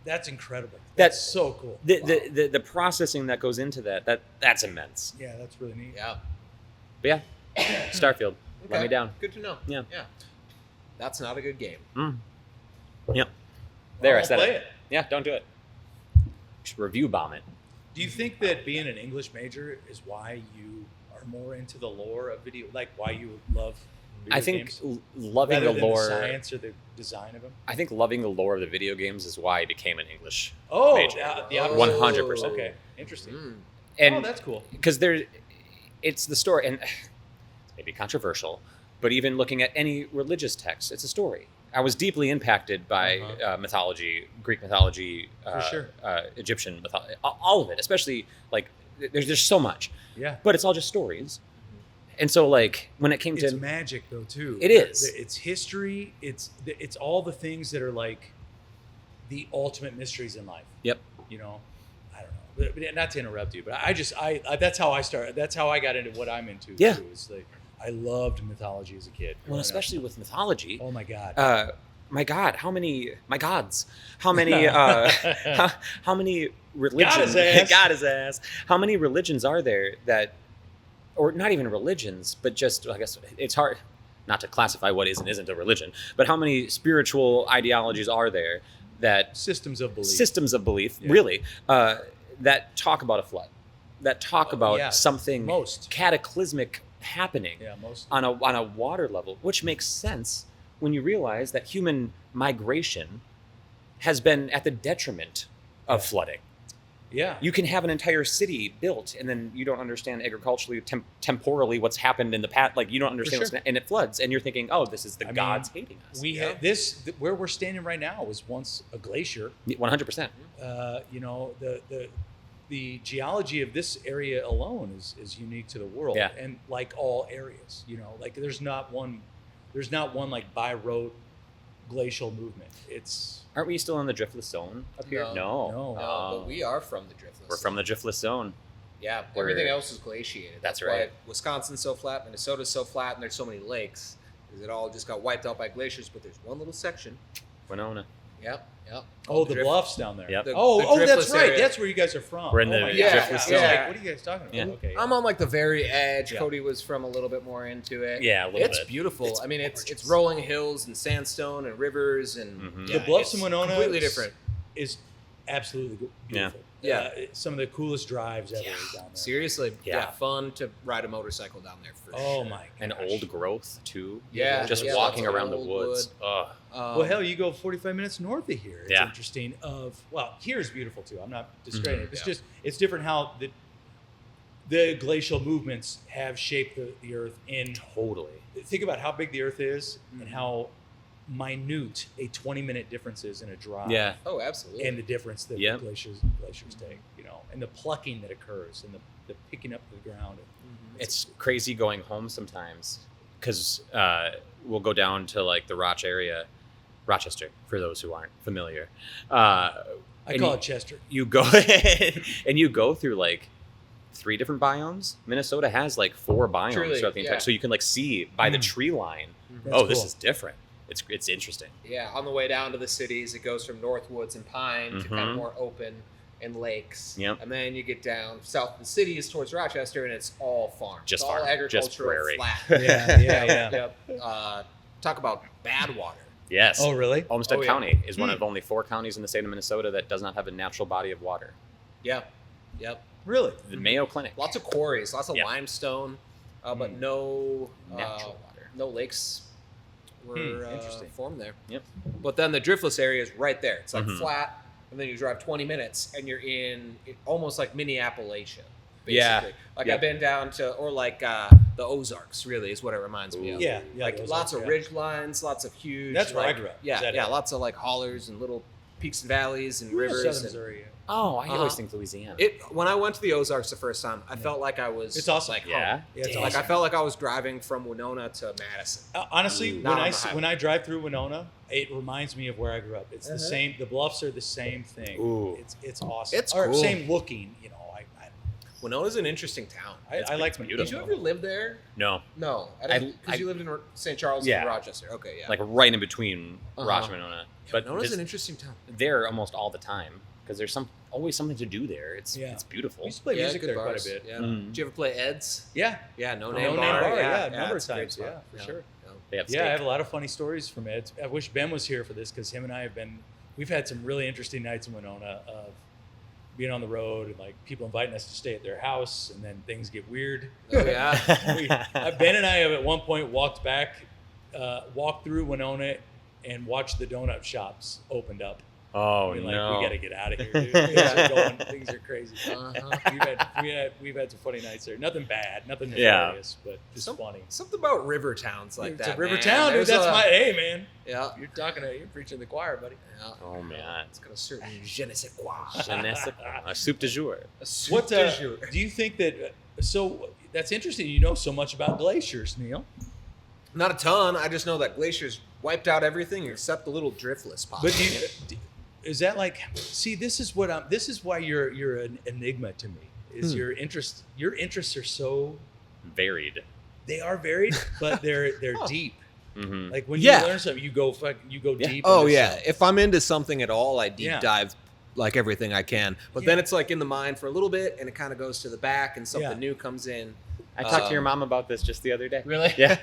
Speaker 1: That's incredible.
Speaker 2: That's-
Speaker 1: That's so cool.
Speaker 2: The processing that goes into that's immense.
Speaker 1: Yeah, that's really neat.
Speaker 3: Yeah.
Speaker 2: But yeah, Starfield. Let me down.
Speaker 3: Good to know.
Speaker 2: Yeah.
Speaker 3: That's not a good game.
Speaker 2: Yep. There, I
Speaker 1: I'll
Speaker 2: said
Speaker 1: play
Speaker 2: it. Yeah, don't do it. Just review bomb it.
Speaker 1: Do you think that being an English major is why you are more into the lore of video, like why you love video
Speaker 2: I think
Speaker 1: games?
Speaker 2: loving
Speaker 1: Rather
Speaker 2: the
Speaker 1: than
Speaker 2: lore.
Speaker 1: the science or the design of them?
Speaker 2: I think loving the lore of the video games is why I became an English
Speaker 1: Oh,
Speaker 2: major.
Speaker 1: the opposite.
Speaker 2: 100%.
Speaker 1: Okay, interesting.
Speaker 2: And
Speaker 1: oh, that's cool.
Speaker 2: because it's the story, and it's maybe controversial, but even looking at any religious text, it's a story. I was deeply impacted by mythology, Greek mythology,
Speaker 1: For sure.
Speaker 2: Egyptian mythology, all of it, especially like there's so much,
Speaker 1: Yeah.
Speaker 2: but it's all just stories. And so like when it came
Speaker 1: It's
Speaker 2: to
Speaker 1: magic though too.
Speaker 2: It is.
Speaker 1: It's history. It's all the things that are like the ultimate mysteries in life.
Speaker 2: Yep.
Speaker 1: You know, I don't know. But not to interrupt you, but I that's how I started. That's how I got into what I'm into.
Speaker 2: Yeah.
Speaker 1: Too, is like I loved mythology as a kid.
Speaker 2: well,
Speaker 1: growing
Speaker 2: especially with mythology.
Speaker 1: up. Oh my god.
Speaker 2: My God, how many how many religions?
Speaker 1: Got his ass.
Speaker 2: Got his ass. How many religions are there that, or not even religions, but just I guess it's hard not to classify what is and isn't a religion. But how many spiritual ideologies are there that
Speaker 1: systems of belief. Yeah.
Speaker 2: really, that talk about a flood, that talk about
Speaker 1: yeah.
Speaker 2: something
Speaker 1: Most.
Speaker 2: cataclysmic happening
Speaker 1: Yeah, most.
Speaker 2: on a water level, which makes sense when you realize that human migration has been at the detriment of flooding.
Speaker 1: Yeah.
Speaker 2: You can have an entire city built, and then you don't understand agriculturally, temporally what's happened in the past. Like you don't understand,
Speaker 1: sure.
Speaker 2: and it floods, and you're thinking, "Oh, this is the
Speaker 1: I mean,
Speaker 2: gods hating us."
Speaker 1: We had where we're standing right now was once a glacier.
Speaker 2: 100%.
Speaker 1: You know, the geology of this area alone is unique to the world.
Speaker 2: Yeah.
Speaker 1: And like all areas, you know, like there's not one like by road glacial movement. It's
Speaker 2: Aren't we still in the driftless zone up here?
Speaker 3: No.
Speaker 1: No.
Speaker 3: No, but we are from the driftless.
Speaker 2: We're from the driftless zone.
Speaker 3: Yeah,
Speaker 2: We're-
Speaker 3: everything else is glaciated.
Speaker 2: That's
Speaker 3: why
Speaker 2: right.
Speaker 3: Wisconsin's so flat, Minnesota's so flat, and there's so many lakes. Because it all just got wiped out by glaciers, but there's one little section.
Speaker 2: Winona.
Speaker 3: Yep.
Speaker 1: Oh, the
Speaker 3: drift-
Speaker 1: bluffs down there.
Speaker 2: Yep.
Speaker 3: The
Speaker 1: That's
Speaker 3: driftless
Speaker 1: right.
Speaker 3: area.
Speaker 1: That's where you guys are from.
Speaker 2: We're in
Speaker 1: Oh
Speaker 2: the
Speaker 1: my
Speaker 3: Yeah,
Speaker 1: God.
Speaker 2: driftless
Speaker 1: I was
Speaker 2: zone.
Speaker 1: like, what are you guys talking about?
Speaker 2: Yeah.
Speaker 1: Okay.
Speaker 3: I'm on like the very edge.
Speaker 1: Yeah.
Speaker 3: Cody was from a little bit more into it.
Speaker 2: Yeah, a little
Speaker 3: It's
Speaker 2: bit.
Speaker 3: beautiful.
Speaker 1: It's
Speaker 3: I mean, it's
Speaker 1: gorgeous.
Speaker 3: rolling hills and sandstone and rivers and
Speaker 2: Mhm.
Speaker 1: the
Speaker 3: yeah,
Speaker 1: bluffs
Speaker 3: it's
Speaker 1: in Winona
Speaker 3: completely
Speaker 1: is-
Speaker 3: different.
Speaker 1: is absolutely beautiful.
Speaker 3: Yeah.
Speaker 1: Some of the coolest drives ever down there.
Speaker 3: Seriously,
Speaker 2: Yeah.
Speaker 3: fun to ride a motorcycle down there for
Speaker 1: Oh
Speaker 3: sure.
Speaker 1: my god.
Speaker 2: And old growth too.
Speaker 3: Yeah,
Speaker 2: Just
Speaker 3: yeah,
Speaker 2: walking
Speaker 3: lots of
Speaker 2: around the
Speaker 3: old
Speaker 2: woods. Ugh.
Speaker 1: Well, hell, you go 45 minutes north of here. It's
Speaker 2: Yeah.
Speaker 1: interesting. Here's beautiful too. I'm not discrediting it. It's
Speaker 3: Yeah.
Speaker 1: just it's different how the glacial movements have shaped the earth in.
Speaker 2: Totally.
Speaker 1: Think about how big the earth is and how minute a 20-minute difference is in a drive.
Speaker 2: Yeah.
Speaker 3: Oh, absolutely.
Speaker 1: And the difference that
Speaker 2: Yep.
Speaker 1: glaciers take, you know, and the plucking that occurs and the picking up the ground.
Speaker 2: It's crazy going home sometimes because we'll go down to like the Rochester, for those who aren't familiar.
Speaker 1: I
Speaker 2: and
Speaker 1: call it Chester.
Speaker 2: You go and you go through like 3 different biomes. Minnesota has like 4 biomes
Speaker 3: Truly,
Speaker 2: throughout the entire,
Speaker 3: yeah.
Speaker 2: so you can like see by the
Speaker 1: Mm.
Speaker 2: tree line.
Speaker 1: That's
Speaker 2: Oh, this
Speaker 1: cool.
Speaker 2: is different. It's interesting.
Speaker 3: Yeah, on the way down to the cities, it goes from Northwoods and Pine to kind
Speaker 2: Mhm.
Speaker 3: of more open and lakes.
Speaker 2: Yep.
Speaker 3: And then you get down south of the cities towards Rochester, and it's all farm.
Speaker 2: Just
Speaker 3: it's all
Speaker 2: farm, just
Speaker 3: agricultural,
Speaker 2: prairie.
Speaker 3: flat.
Speaker 1: Yeah.
Speaker 3: Yep. Talk about bad water.
Speaker 2: Yes.
Speaker 1: Oh, really?
Speaker 2: Olmsted
Speaker 3: Oh, yeah.
Speaker 2: County is one of only 4 counties in the state of Minnesota that does not have a natural body of water.
Speaker 3: Yep. Yep.
Speaker 1: Really?
Speaker 2: The Mayo Clinic.
Speaker 3: Lots of quarries, lots of
Speaker 2: Yeah.
Speaker 3: limestone, but no
Speaker 2: Natural water.
Speaker 3: no lakes were
Speaker 1: Interesting.
Speaker 3: formed there.
Speaker 2: Yep.
Speaker 3: But then the driftless area is right there. It's like
Speaker 2: Mhm.
Speaker 3: flat, and then you drive 20 minutes, and you're in almost like mini Appalachia. Basically.
Speaker 2: Yeah.
Speaker 3: Like
Speaker 2: Yep.
Speaker 3: I've been down to, or like the Ozarks. Really, is what it reminds me of.
Speaker 1: Yeah.
Speaker 3: Like
Speaker 1: those
Speaker 3: lots
Speaker 1: are-
Speaker 3: of
Speaker 1: yeah.
Speaker 3: ridge lines, lots of huge.
Speaker 1: That's where I
Speaker 3: like,
Speaker 1: grew up.
Speaker 3: Yeah,
Speaker 1: Is that
Speaker 3: yeah,
Speaker 1: it?
Speaker 3: lots of like hollers and little peaks and valleys and
Speaker 1: Where's
Speaker 3: rivers.
Speaker 1: Southern
Speaker 3: and-
Speaker 1: Missouri.
Speaker 2: Oh, I always
Speaker 3: Uh-huh.
Speaker 2: think Louisiana.
Speaker 3: When I went to the Ozarks the first time, I felt like I was.
Speaker 1: It's awesome.
Speaker 3: Like,
Speaker 2: Yeah.
Speaker 3: home.
Speaker 1: Yeah, it's
Speaker 3: Like
Speaker 1: awesome.
Speaker 3: I felt like I was driving from Winona to Madison.
Speaker 1: Honestly,
Speaker 3: Not on the highway.
Speaker 1: when I drive through Winona, it reminds me of where I grew up. It's the same. The bluffs are the same thing.
Speaker 2: Ooh.
Speaker 1: It's awesome.
Speaker 3: It's
Speaker 1: or
Speaker 3: cool.
Speaker 1: same looking. You know,
Speaker 3: Winona's an interesting town.
Speaker 1: I like
Speaker 2: beautiful.
Speaker 3: Did you ever live there?
Speaker 2: No,
Speaker 3: No,
Speaker 2: I-
Speaker 3: because you lived in St. Charles
Speaker 2: Yeah.
Speaker 3: and Rochester. Okay, yeah.
Speaker 2: like right in between
Speaker 3: Uh-huh.
Speaker 2: Rochester and Winona. But
Speaker 3: Winona's
Speaker 2: just-
Speaker 3: an interesting town.
Speaker 2: there almost all the time. because there's always something to do there. It's beautiful.
Speaker 1: We used to play music
Speaker 3: good
Speaker 1: there
Speaker 3: bars.
Speaker 1: quite a bit.
Speaker 3: Yeah.
Speaker 2: Mm.
Speaker 3: Did you ever play Ed's?
Speaker 1: Yeah.
Speaker 3: Yeah, no
Speaker 1: No
Speaker 3: name
Speaker 1: Name
Speaker 3: bar.
Speaker 1: Bar, yeah, a number of
Speaker 3: it's a great
Speaker 1: times,
Speaker 3: spot.
Speaker 1: yeah, for sure.
Speaker 2: They have
Speaker 1: Yeah, I have
Speaker 2: steak.
Speaker 1: a lot of funny stories from Ed. I wish Ben was here for this because him and I we've had some really interesting nights in Winona of being on the road and like people inviting us to stay at their house, and then things get weird.
Speaker 3: Oh, yeah.
Speaker 1: Ben and I have at one point walked through Winona and watched the donut shops opened up.
Speaker 2: Oh,
Speaker 1: Being
Speaker 2: no.
Speaker 1: we got to get out of here, dude. Things are crazy. We've had some funny nights there. Nothing bad, nothing nefarious, but just funny.
Speaker 3: Something about river towns like
Speaker 1: It's
Speaker 3: that.
Speaker 1: a river
Speaker 3: man.
Speaker 1: town, dude.
Speaker 3: There's
Speaker 1: Hey, man.
Speaker 3: Yeah.
Speaker 1: You're preaching the choir, buddy.
Speaker 3: Yeah.
Speaker 2: Oh, man.
Speaker 3: It's got a certain je ne sais quoi.
Speaker 2: Je ne sais quoi. A soup de jour.
Speaker 3: A soup
Speaker 1: What
Speaker 3: de jour.
Speaker 1: do you think that? So that's interesting. You know so much about glaciers, Neil.
Speaker 3: Not a ton. I just know that glaciers wiped out everything except the little driftless pocket.
Speaker 1: But is that like? See, this is why you're an enigma to me. Is your interests are so
Speaker 2: Varied.
Speaker 1: they are varied, but they're deep.
Speaker 2: Mm-hmm.
Speaker 1: Like when
Speaker 3: Yeah.
Speaker 1: you learn something, you go deep.
Speaker 3: Oh
Speaker 1: into
Speaker 3: yeah,
Speaker 1: something.
Speaker 3: if I'm into something at all, I deep
Speaker 1: Yeah.
Speaker 3: dive like everything I can. But then it's like in the mind for a little bit, and it kind of goes to the back, and something new comes in.
Speaker 2: I talked to your mom about this just the other day.
Speaker 3: Really?
Speaker 2: Yeah.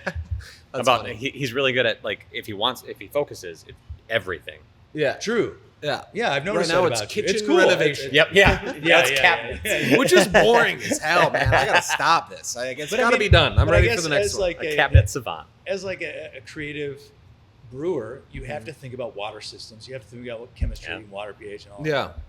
Speaker 3: That's
Speaker 2: about
Speaker 3: funny.
Speaker 2: he's really good at like if he focuses, everything.
Speaker 3: Yeah.
Speaker 1: True.
Speaker 3: Yeah.
Speaker 1: Yeah, I've noticed
Speaker 3: Right now
Speaker 1: that
Speaker 3: it's
Speaker 1: about you.
Speaker 3: kitchen
Speaker 1: It's cool.
Speaker 3: renovation.
Speaker 2: Yep. Yeah.
Speaker 1: Yeah,
Speaker 2: It's
Speaker 1: yeah,
Speaker 2: cabinets.
Speaker 1: yeah.
Speaker 3: Which is boring as hell, man. I gotta stop this. It's
Speaker 1: But I
Speaker 3: gotta
Speaker 1: mean-
Speaker 3: be done. I'm
Speaker 1: but I
Speaker 3: ready
Speaker 1: guess
Speaker 3: for the next
Speaker 1: as
Speaker 3: one.
Speaker 1: like
Speaker 2: A cabinet savant.
Speaker 1: as like a creative brewer, you have
Speaker 3: Mm-hmm.
Speaker 1: to think about water systems. You have to think about what chemistry
Speaker 2: Yeah.
Speaker 1: and water pH and all.
Speaker 3: Yeah.
Speaker 1: That.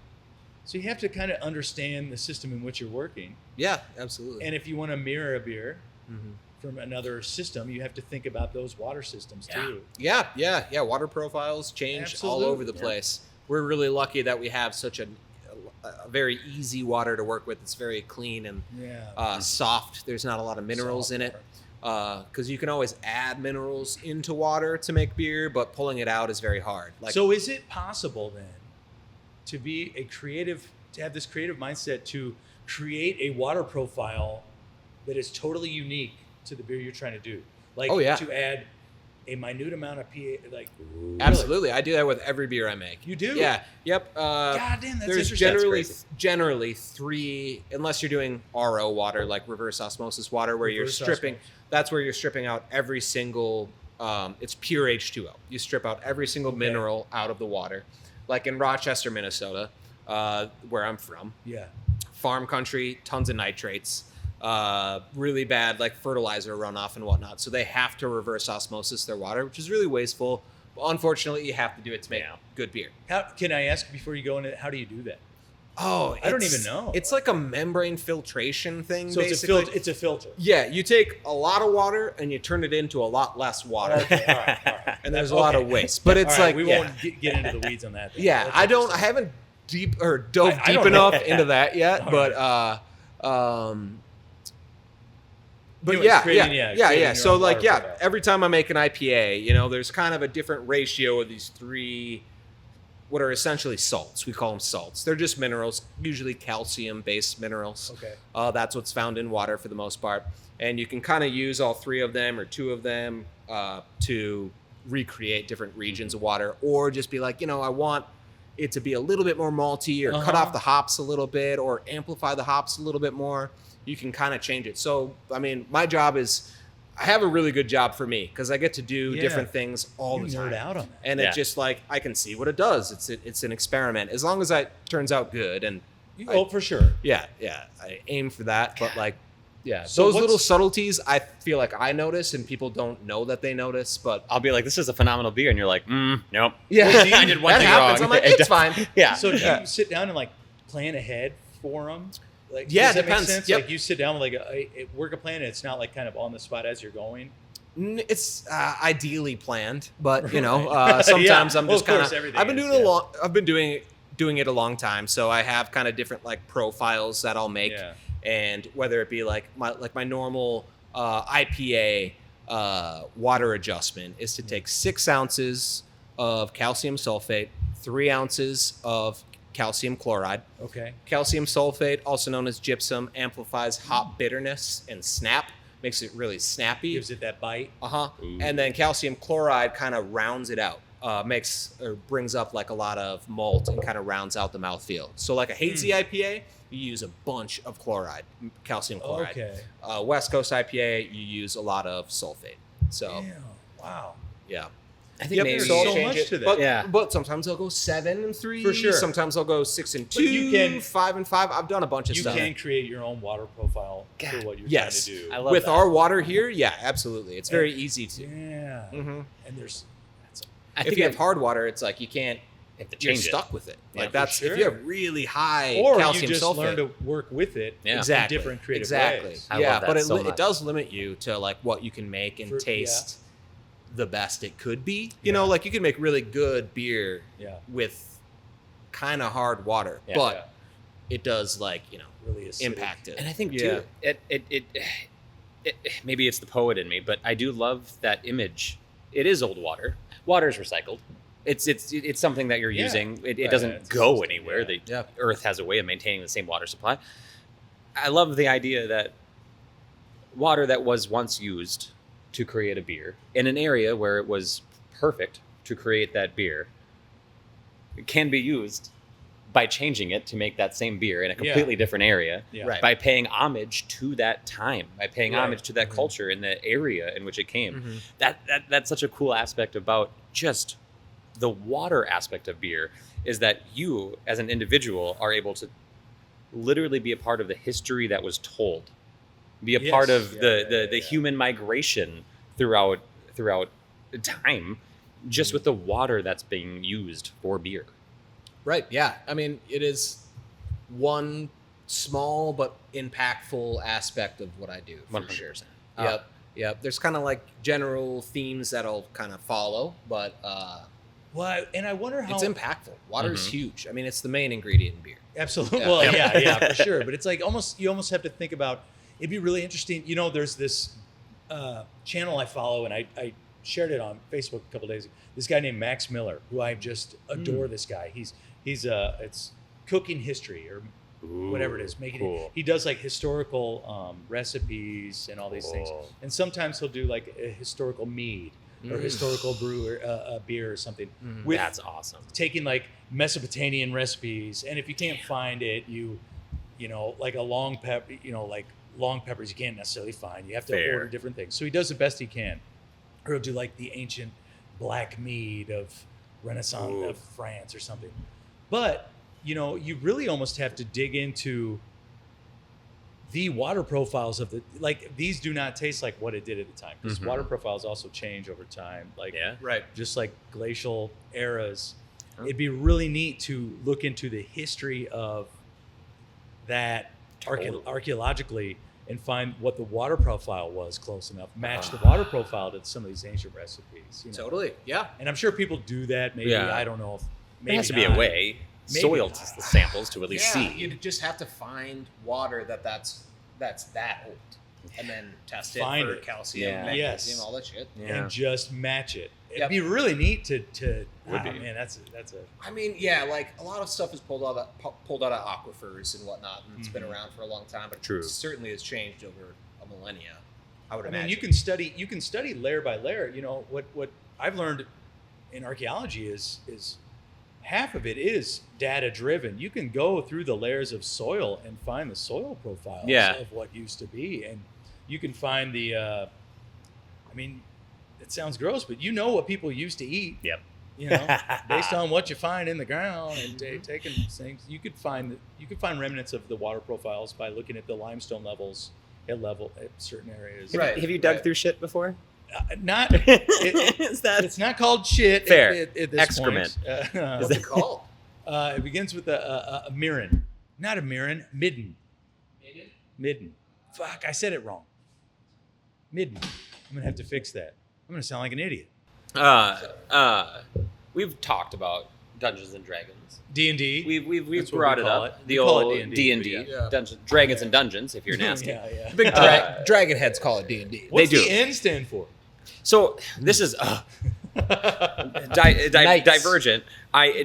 Speaker 1: So you have to kind of understand the system in which you're working.
Speaker 3: Yeah, absolutely.
Speaker 1: And if you want to mirror a beer
Speaker 3: Mhm.
Speaker 1: from another system, you have to think about those water systems too.
Speaker 3: Yeah. Water profiles change all over the
Speaker 1: Absolutely.
Speaker 3: place. We're really lucky that we have such a very easy water to work with. It's very clean and
Speaker 1: Yeah.
Speaker 3: soft. There's not a lot of minerals
Speaker 1: Soft
Speaker 3: in it.
Speaker 1: water.
Speaker 3: Because you can always add minerals into water to make beer, but pulling it out is very hard.
Speaker 1: So is it possible then to have this creative mindset to create a water profile that is totally unique to the beer you're trying to do? Like
Speaker 3: Oh, yeah.
Speaker 1: to add a minute amount of pH, like
Speaker 3: absolutely, I do that with every beer I make.
Speaker 1: You do?
Speaker 3: Yeah. Yep.
Speaker 1: God damn, that's
Speaker 3: There's
Speaker 1: interesting.
Speaker 3: generally three, unless you're doing RO water, like reverse osmosis water, where you're
Speaker 1: Reverse
Speaker 3: stripping.
Speaker 1: osmosis.
Speaker 3: That's where you're stripping out every single. It's pure H2O. You strip out every single mineral out of the water. Like in Rochester, Minnesota, where I'm from,
Speaker 1: Yeah.
Speaker 3: farm country, tons of nitrates, really bad like fertilizer runoff and whatnot. So they have to reverse osmosis their water, which is really wasteful. But unfortunately, you have to do it to make good beer.
Speaker 1: How can I ask before you go into it? How do you do that?
Speaker 3: Oh,
Speaker 1: I don't even know.
Speaker 3: It's like a membrane filtration thing,
Speaker 1: So
Speaker 3: basically.
Speaker 1: it's a filter.
Speaker 3: Yeah, you take a lot of water and you turn it into a lot less water.
Speaker 1: Okay, all right.
Speaker 3: And there's a lot of waste. But it's
Speaker 1: All right,
Speaker 3: like
Speaker 1: we won't get into the weeds on that. then.
Speaker 3: yeah,
Speaker 1: That's
Speaker 3: I
Speaker 1: interesting.
Speaker 3: haven't dove
Speaker 1: I
Speaker 3: deep
Speaker 1: don't know.
Speaker 3: enough into that yet,
Speaker 1: All
Speaker 3: but but
Speaker 1: Anyways,
Speaker 3: yeah,
Speaker 1: creating your
Speaker 3: So
Speaker 1: own
Speaker 3: like,
Speaker 1: water
Speaker 3: yeah,
Speaker 1: profile.
Speaker 3: every time I make an IPA, there's kind of a different ratio of these three, what are essentially salts. We call them salts. They're just minerals, usually calcium-based minerals.
Speaker 1: Okay.
Speaker 3: That's what's found in water for the most part. And you can kind of use all three of them or two of them to recreate different regions of water, or just be like, I want it to be a little bit more malty, or cut off the hops a little bit, or amplify the hops a little bit more. You can kind of change it. So, I mean, my job is, I have a really good job for me because I get to do different things all
Speaker 1: You
Speaker 3: the time.
Speaker 1: nerd out on that.
Speaker 3: And it's just like, I can see what it does. It's an experiment. As long as it turns out good. And
Speaker 1: For sure.
Speaker 3: yeah, I aim for that. But like, yeah,
Speaker 1: So
Speaker 3: those
Speaker 1: what's-
Speaker 3: little subtleties, I feel like I notice and people don't know that they notice. But
Speaker 2: I'll be like, this is a phenomenal beer, and you're like, nope.
Speaker 3: yeah,
Speaker 1: Well, do you-
Speaker 2: I did one
Speaker 3: that
Speaker 2: thing
Speaker 3: happens.
Speaker 2: wrong.
Speaker 3: I'm like, it's fine.
Speaker 2: Yeah.
Speaker 1: So do you sit down and like plan ahead for them? Like,
Speaker 3: Yeah,
Speaker 1: does that
Speaker 3: depends.
Speaker 1: Make sense?
Speaker 3: Yep.
Speaker 1: Like you sit down with like work a plan, and it's not like kind of on the spot as you're going.
Speaker 3: It's ideally planned, but
Speaker 1: Right.
Speaker 3: sometimes
Speaker 1: Yeah.
Speaker 3: I'm
Speaker 1: Well,
Speaker 3: just
Speaker 1: of course,
Speaker 3: kind of.
Speaker 1: everything
Speaker 3: I've been
Speaker 1: is,
Speaker 3: doing
Speaker 1: yeah.
Speaker 3: I've been doing it a long time, so I have kind of different like profiles that I'll make,
Speaker 1: Yeah.
Speaker 3: and whether it be like my normal IPA water adjustment is to take 6 ounces of calcium sulfate, 3 ounces of calcium chloride.
Speaker 1: Okay.
Speaker 3: Calcium sulfate, also known as gypsum, amplifies hop bitterness and snap, makes it really snappy.
Speaker 1: Gives it that bite.
Speaker 3: Uh-huh.
Speaker 2: Ooh.
Speaker 3: And then calcium chloride kind of rounds it out. makes or brings up like a lot of malt and kind of rounds out the mouthfeel. So like a hazy IPA, you use a bunch of chloride, calcium chloride.
Speaker 1: Okay.
Speaker 3: West Coast IPA, you use a lot of sulfate. So
Speaker 1: Damn. Wow.
Speaker 3: yeah.
Speaker 2: I think maybe
Speaker 1: there's
Speaker 3: so
Speaker 1: so
Speaker 3: change
Speaker 1: much
Speaker 3: it.
Speaker 1: to that.
Speaker 3: But,
Speaker 2: Yeah.
Speaker 3: but sometimes they'll go 7 and 3.
Speaker 1: For sure.
Speaker 3: Sometimes they'll go 6 and 2.
Speaker 1: But you can-
Speaker 3: 5 and 5. I've done a bunch of
Speaker 1: You
Speaker 3: stuff.
Speaker 1: can create your own water profile
Speaker 2: God.
Speaker 1: for what you're
Speaker 3: Yes.
Speaker 1: trying to do.
Speaker 2: I love
Speaker 3: With
Speaker 2: that.
Speaker 3: our water here, yeah, absolutely. It's very easy to.
Speaker 1: Yeah.
Speaker 3: Mhm.
Speaker 1: And there's that's
Speaker 2: I
Speaker 3: If
Speaker 2: think
Speaker 3: you have hard water, it's like you can't.
Speaker 2: have to
Speaker 3: You're
Speaker 2: change it.
Speaker 3: stuck with it.
Speaker 2: Yeah,
Speaker 3: Like
Speaker 2: for
Speaker 3: that's
Speaker 1: sure.
Speaker 3: if you have really high
Speaker 1: or
Speaker 3: calcium
Speaker 1: you just
Speaker 3: sulfate.
Speaker 1: learn to work with it
Speaker 2: Yeah.
Speaker 3: Exactly.
Speaker 1: in different creative
Speaker 3: exactly.
Speaker 1: ways.
Speaker 2: I
Speaker 3: yeah,
Speaker 2: love that
Speaker 3: but
Speaker 2: so
Speaker 3: it
Speaker 2: much.
Speaker 3: does limit you to like what you can make and
Speaker 1: For-
Speaker 3: taste the best it could be. You know, like you can make really good beer
Speaker 1: Yeah.
Speaker 3: with kind of hard water,
Speaker 2: Yeah.
Speaker 3: but it does like
Speaker 1: Really acidic.
Speaker 3: impact it.
Speaker 2: And I think
Speaker 3: Yeah.
Speaker 2: too, it maybe it's the poet in me, but I do love that image. It is old water. Water is recycled. It's something that you're
Speaker 1: Yeah.
Speaker 2: using. It
Speaker 1: Right,
Speaker 2: doesn't
Speaker 1: it's
Speaker 2: go
Speaker 1: consistent,
Speaker 2: anywhere.
Speaker 1: yeah.
Speaker 2: The
Speaker 3: Yeah.
Speaker 2: Earth has a way of maintaining the same water supply. I love the idea that water that was once used to create a beer in an area where it was perfect to create that beer can be used by changing it to make that same beer in a completely different area.
Speaker 1: Yeah.
Speaker 3: Right.
Speaker 2: By paying homage to that time, by paying
Speaker 1: Right.
Speaker 2: homage to that
Speaker 3: Mhm.
Speaker 2: culture in the area in which it came.
Speaker 3: Mhm.
Speaker 2: That's such a cool aspect about just the water aspect of beer, is that you as an individual are able to literally be a part of the history that was told, be a part
Speaker 1: Yes.
Speaker 2: of
Speaker 1: Yeah,
Speaker 2: the
Speaker 1: yeah.
Speaker 2: human migration throughout time, just with the water that's being used for beer.
Speaker 3: Right. Yeah. I mean, it is one small but impactful aspect of what I do. For
Speaker 2: 100%.
Speaker 3: sure. Yep. Yep. There's kind of like general themes that'll kind of follow, but
Speaker 1: Well, and I wonder how
Speaker 3: it's impactful. Water is
Speaker 2: Mhm.
Speaker 3: huge. I mean, it's the main ingredient in beer.
Speaker 1: Absolutely.
Speaker 3: Yeah.
Speaker 1: Well,
Speaker 2: Yeah.
Speaker 1: yeah, for sure. But it's like you almost have to think about. It'd be really interesting. There's this channel I follow, and I shared it on Facebook a couple days ago. This guy named Max Miller, who I just adore. This guy. He's it's cooking history or whatever it is, making
Speaker 2: cool.
Speaker 1: it. He does like historical recipes and all these things.
Speaker 2: Cool.
Speaker 1: And sometimes he'll do like a historical mead or historical brew or a beer or something. With
Speaker 2: That's awesome.
Speaker 1: taking like Mesopotamian recipes, and if you can't find it, like a long pepper, like long peppers you can't necessarily find. You have to
Speaker 2: Fair.
Speaker 1: order different things. So he does the best he can. Or he'll do like the ancient black mead of Renaissance
Speaker 2: Ooh.
Speaker 1: of France or something. But you really almost have to dig into the water profiles of these do not taste like what it did at the time, because
Speaker 2: Mhm.
Speaker 1: water profiles also change over time. Like
Speaker 2: Yeah.
Speaker 3: Right.
Speaker 1: just like glacial eras.
Speaker 2: Huh.
Speaker 1: It'd be really neat to look into the history of that
Speaker 2: Totally.
Speaker 1: archaeologically and find what the water profile was close enough, match the
Speaker 2: Ah.
Speaker 1: water profile to some of these ancient recipes.
Speaker 3: Totally. Yeah.
Speaker 1: And I'm sure people do that. Maybe
Speaker 2: Yeah.
Speaker 1: I don't know if
Speaker 2: There
Speaker 1: maybe
Speaker 2: has to be a
Speaker 1: not.
Speaker 2: way.
Speaker 1: Maybe
Speaker 2: Soil
Speaker 1: not.
Speaker 2: the samples to at least
Speaker 3: Yeah,
Speaker 2: see.
Speaker 3: you just have to find water that's that old, and then test it
Speaker 1: Find
Speaker 3: for
Speaker 1: it.
Speaker 3: calcium,
Speaker 2: Yeah.
Speaker 3: magnesium,
Speaker 1: Yes.
Speaker 3: all that shit.
Speaker 2: Yeah.
Speaker 1: and just match it. It'd
Speaker 3: Yep.
Speaker 1: be really neat to
Speaker 2: Would be.
Speaker 1: man, that's a
Speaker 3: I mean, yeah, like a lot of stuff is pulled out of aquifers and whatnot, and it's been
Speaker 1: Mhm.
Speaker 3: around for a long time, but
Speaker 2: True.
Speaker 3: it certainly has changed over a millennia. I would
Speaker 1: I
Speaker 3: imagine.
Speaker 1: mean, you can study layer by layer. What I've learned in archaeology is half of it is data driven. You can go through the layers of soil and find the soil profiles
Speaker 2: Yeah.
Speaker 1: of what used to be, and you can find the. I mean, it sounds gross, but what people used to eat.
Speaker 2: Yep.
Speaker 1: Based on what you find in the ground and taking things, you could find remnants of the water profiles by looking at the limestone levels at certain areas.
Speaker 3: Right.
Speaker 2: Have you dug
Speaker 3: right.
Speaker 2: through shit before?
Speaker 1: Not
Speaker 2: Is that
Speaker 1: it's not called shit.
Speaker 2: Fair.
Speaker 1: At this
Speaker 2: Excrement.
Speaker 1: point.
Speaker 3: What's it called?
Speaker 1: It begins with a mirin, not a mirin, midden. Midden. Fuck, I said it wrong. Midden. I'm gonna have to fix that. I'm gonna sound like an idiot.
Speaker 2: We've talked about Dungeons and Dragons.
Speaker 1: D&D.
Speaker 2: We've
Speaker 1: That's what
Speaker 2: brought
Speaker 1: we
Speaker 2: it
Speaker 1: call
Speaker 2: up.
Speaker 1: it.
Speaker 2: The
Speaker 1: We call it
Speaker 2: old
Speaker 1: D&D,
Speaker 2: D&D,
Speaker 1: but
Speaker 3: yeah.
Speaker 2: Dungeons, Dragons and Dungeons. If you're nasty.
Speaker 1: Yeah.
Speaker 3: Big dragon heads call it D&D.
Speaker 1: What's
Speaker 2: do.
Speaker 1: the N stand for?
Speaker 2: So this is
Speaker 3: Nice.
Speaker 2: divergent.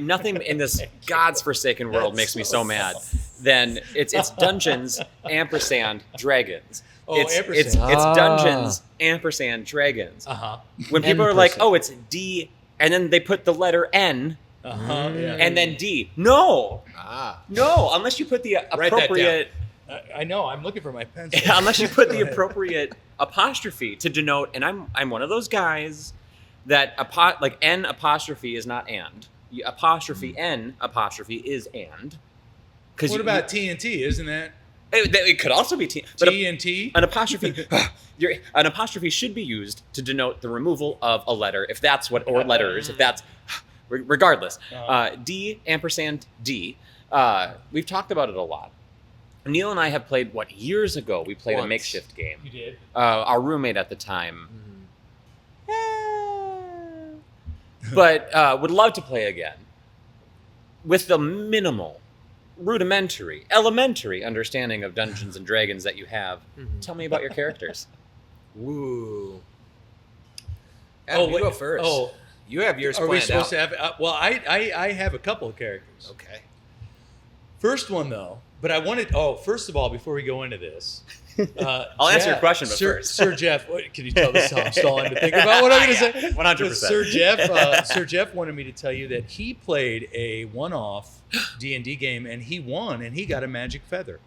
Speaker 2: Nothing in this God's forsaken world makes me so mad. Then it's Dungeons ampersand Dragons.
Speaker 1: Oh,
Speaker 2: it's
Speaker 1: ampersand.
Speaker 2: Dungeons ampersand Dragons.
Speaker 1: Uh-huh.
Speaker 2: When people are like,
Speaker 3: Ampersand.
Speaker 2: "Oh, it's D and then they put the letter N,
Speaker 1: Yeah.
Speaker 2: and then D. No,
Speaker 3: Ah.
Speaker 2: no, unless you put the
Speaker 3: Write that down.
Speaker 2: appropriate.
Speaker 1: I know. I'm looking for my pencil.
Speaker 2: Unless you put the
Speaker 1: Go ahead.
Speaker 2: appropriate apostrophe to denote, and I'm one of those guys that like N apostrophe is not and. Apostrophe N apostrophe is and.
Speaker 1: What about TNT? Isn't that
Speaker 2: it could also be T, but
Speaker 1: TNT?
Speaker 2: an apostrophe an apostrophe should be used to denote the removal of a letter if that's what, or letters if that's, regardless. D ampersand D. We've talked about it a lot. Neil and I have played, years ago we played a
Speaker 3: Once.
Speaker 2: makeshift game.
Speaker 1: You did.
Speaker 2: Our roommate at the time, but would love to play again with the minimal, rudimentary, elementary understanding of Dungeons and Dragons that you have. Tell me about your characters.
Speaker 3: Woo. Adam, you
Speaker 1: wait.
Speaker 3: go first.
Speaker 1: Oh,
Speaker 3: You have yours
Speaker 1: are we
Speaker 3: planned
Speaker 1: supposed
Speaker 3: out.
Speaker 1: to have? Well, I have a couple of characters.
Speaker 3: Okay.
Speaker 1: First one though, but I wanted. Oh, first of all, before we go into this,
Speaker 2: I'll answer your question, but
Speaker 1: Sir,
Speaker 2: first.
Speaker 1: Sir Jeff, can you tell this how I'm stalling to think about what I'm going to say?
Speaker 2: 100%.
Speaker 1: Sir Jeff wanted me to tell you that he played a one-off D&D game and he won and he got a magic feather.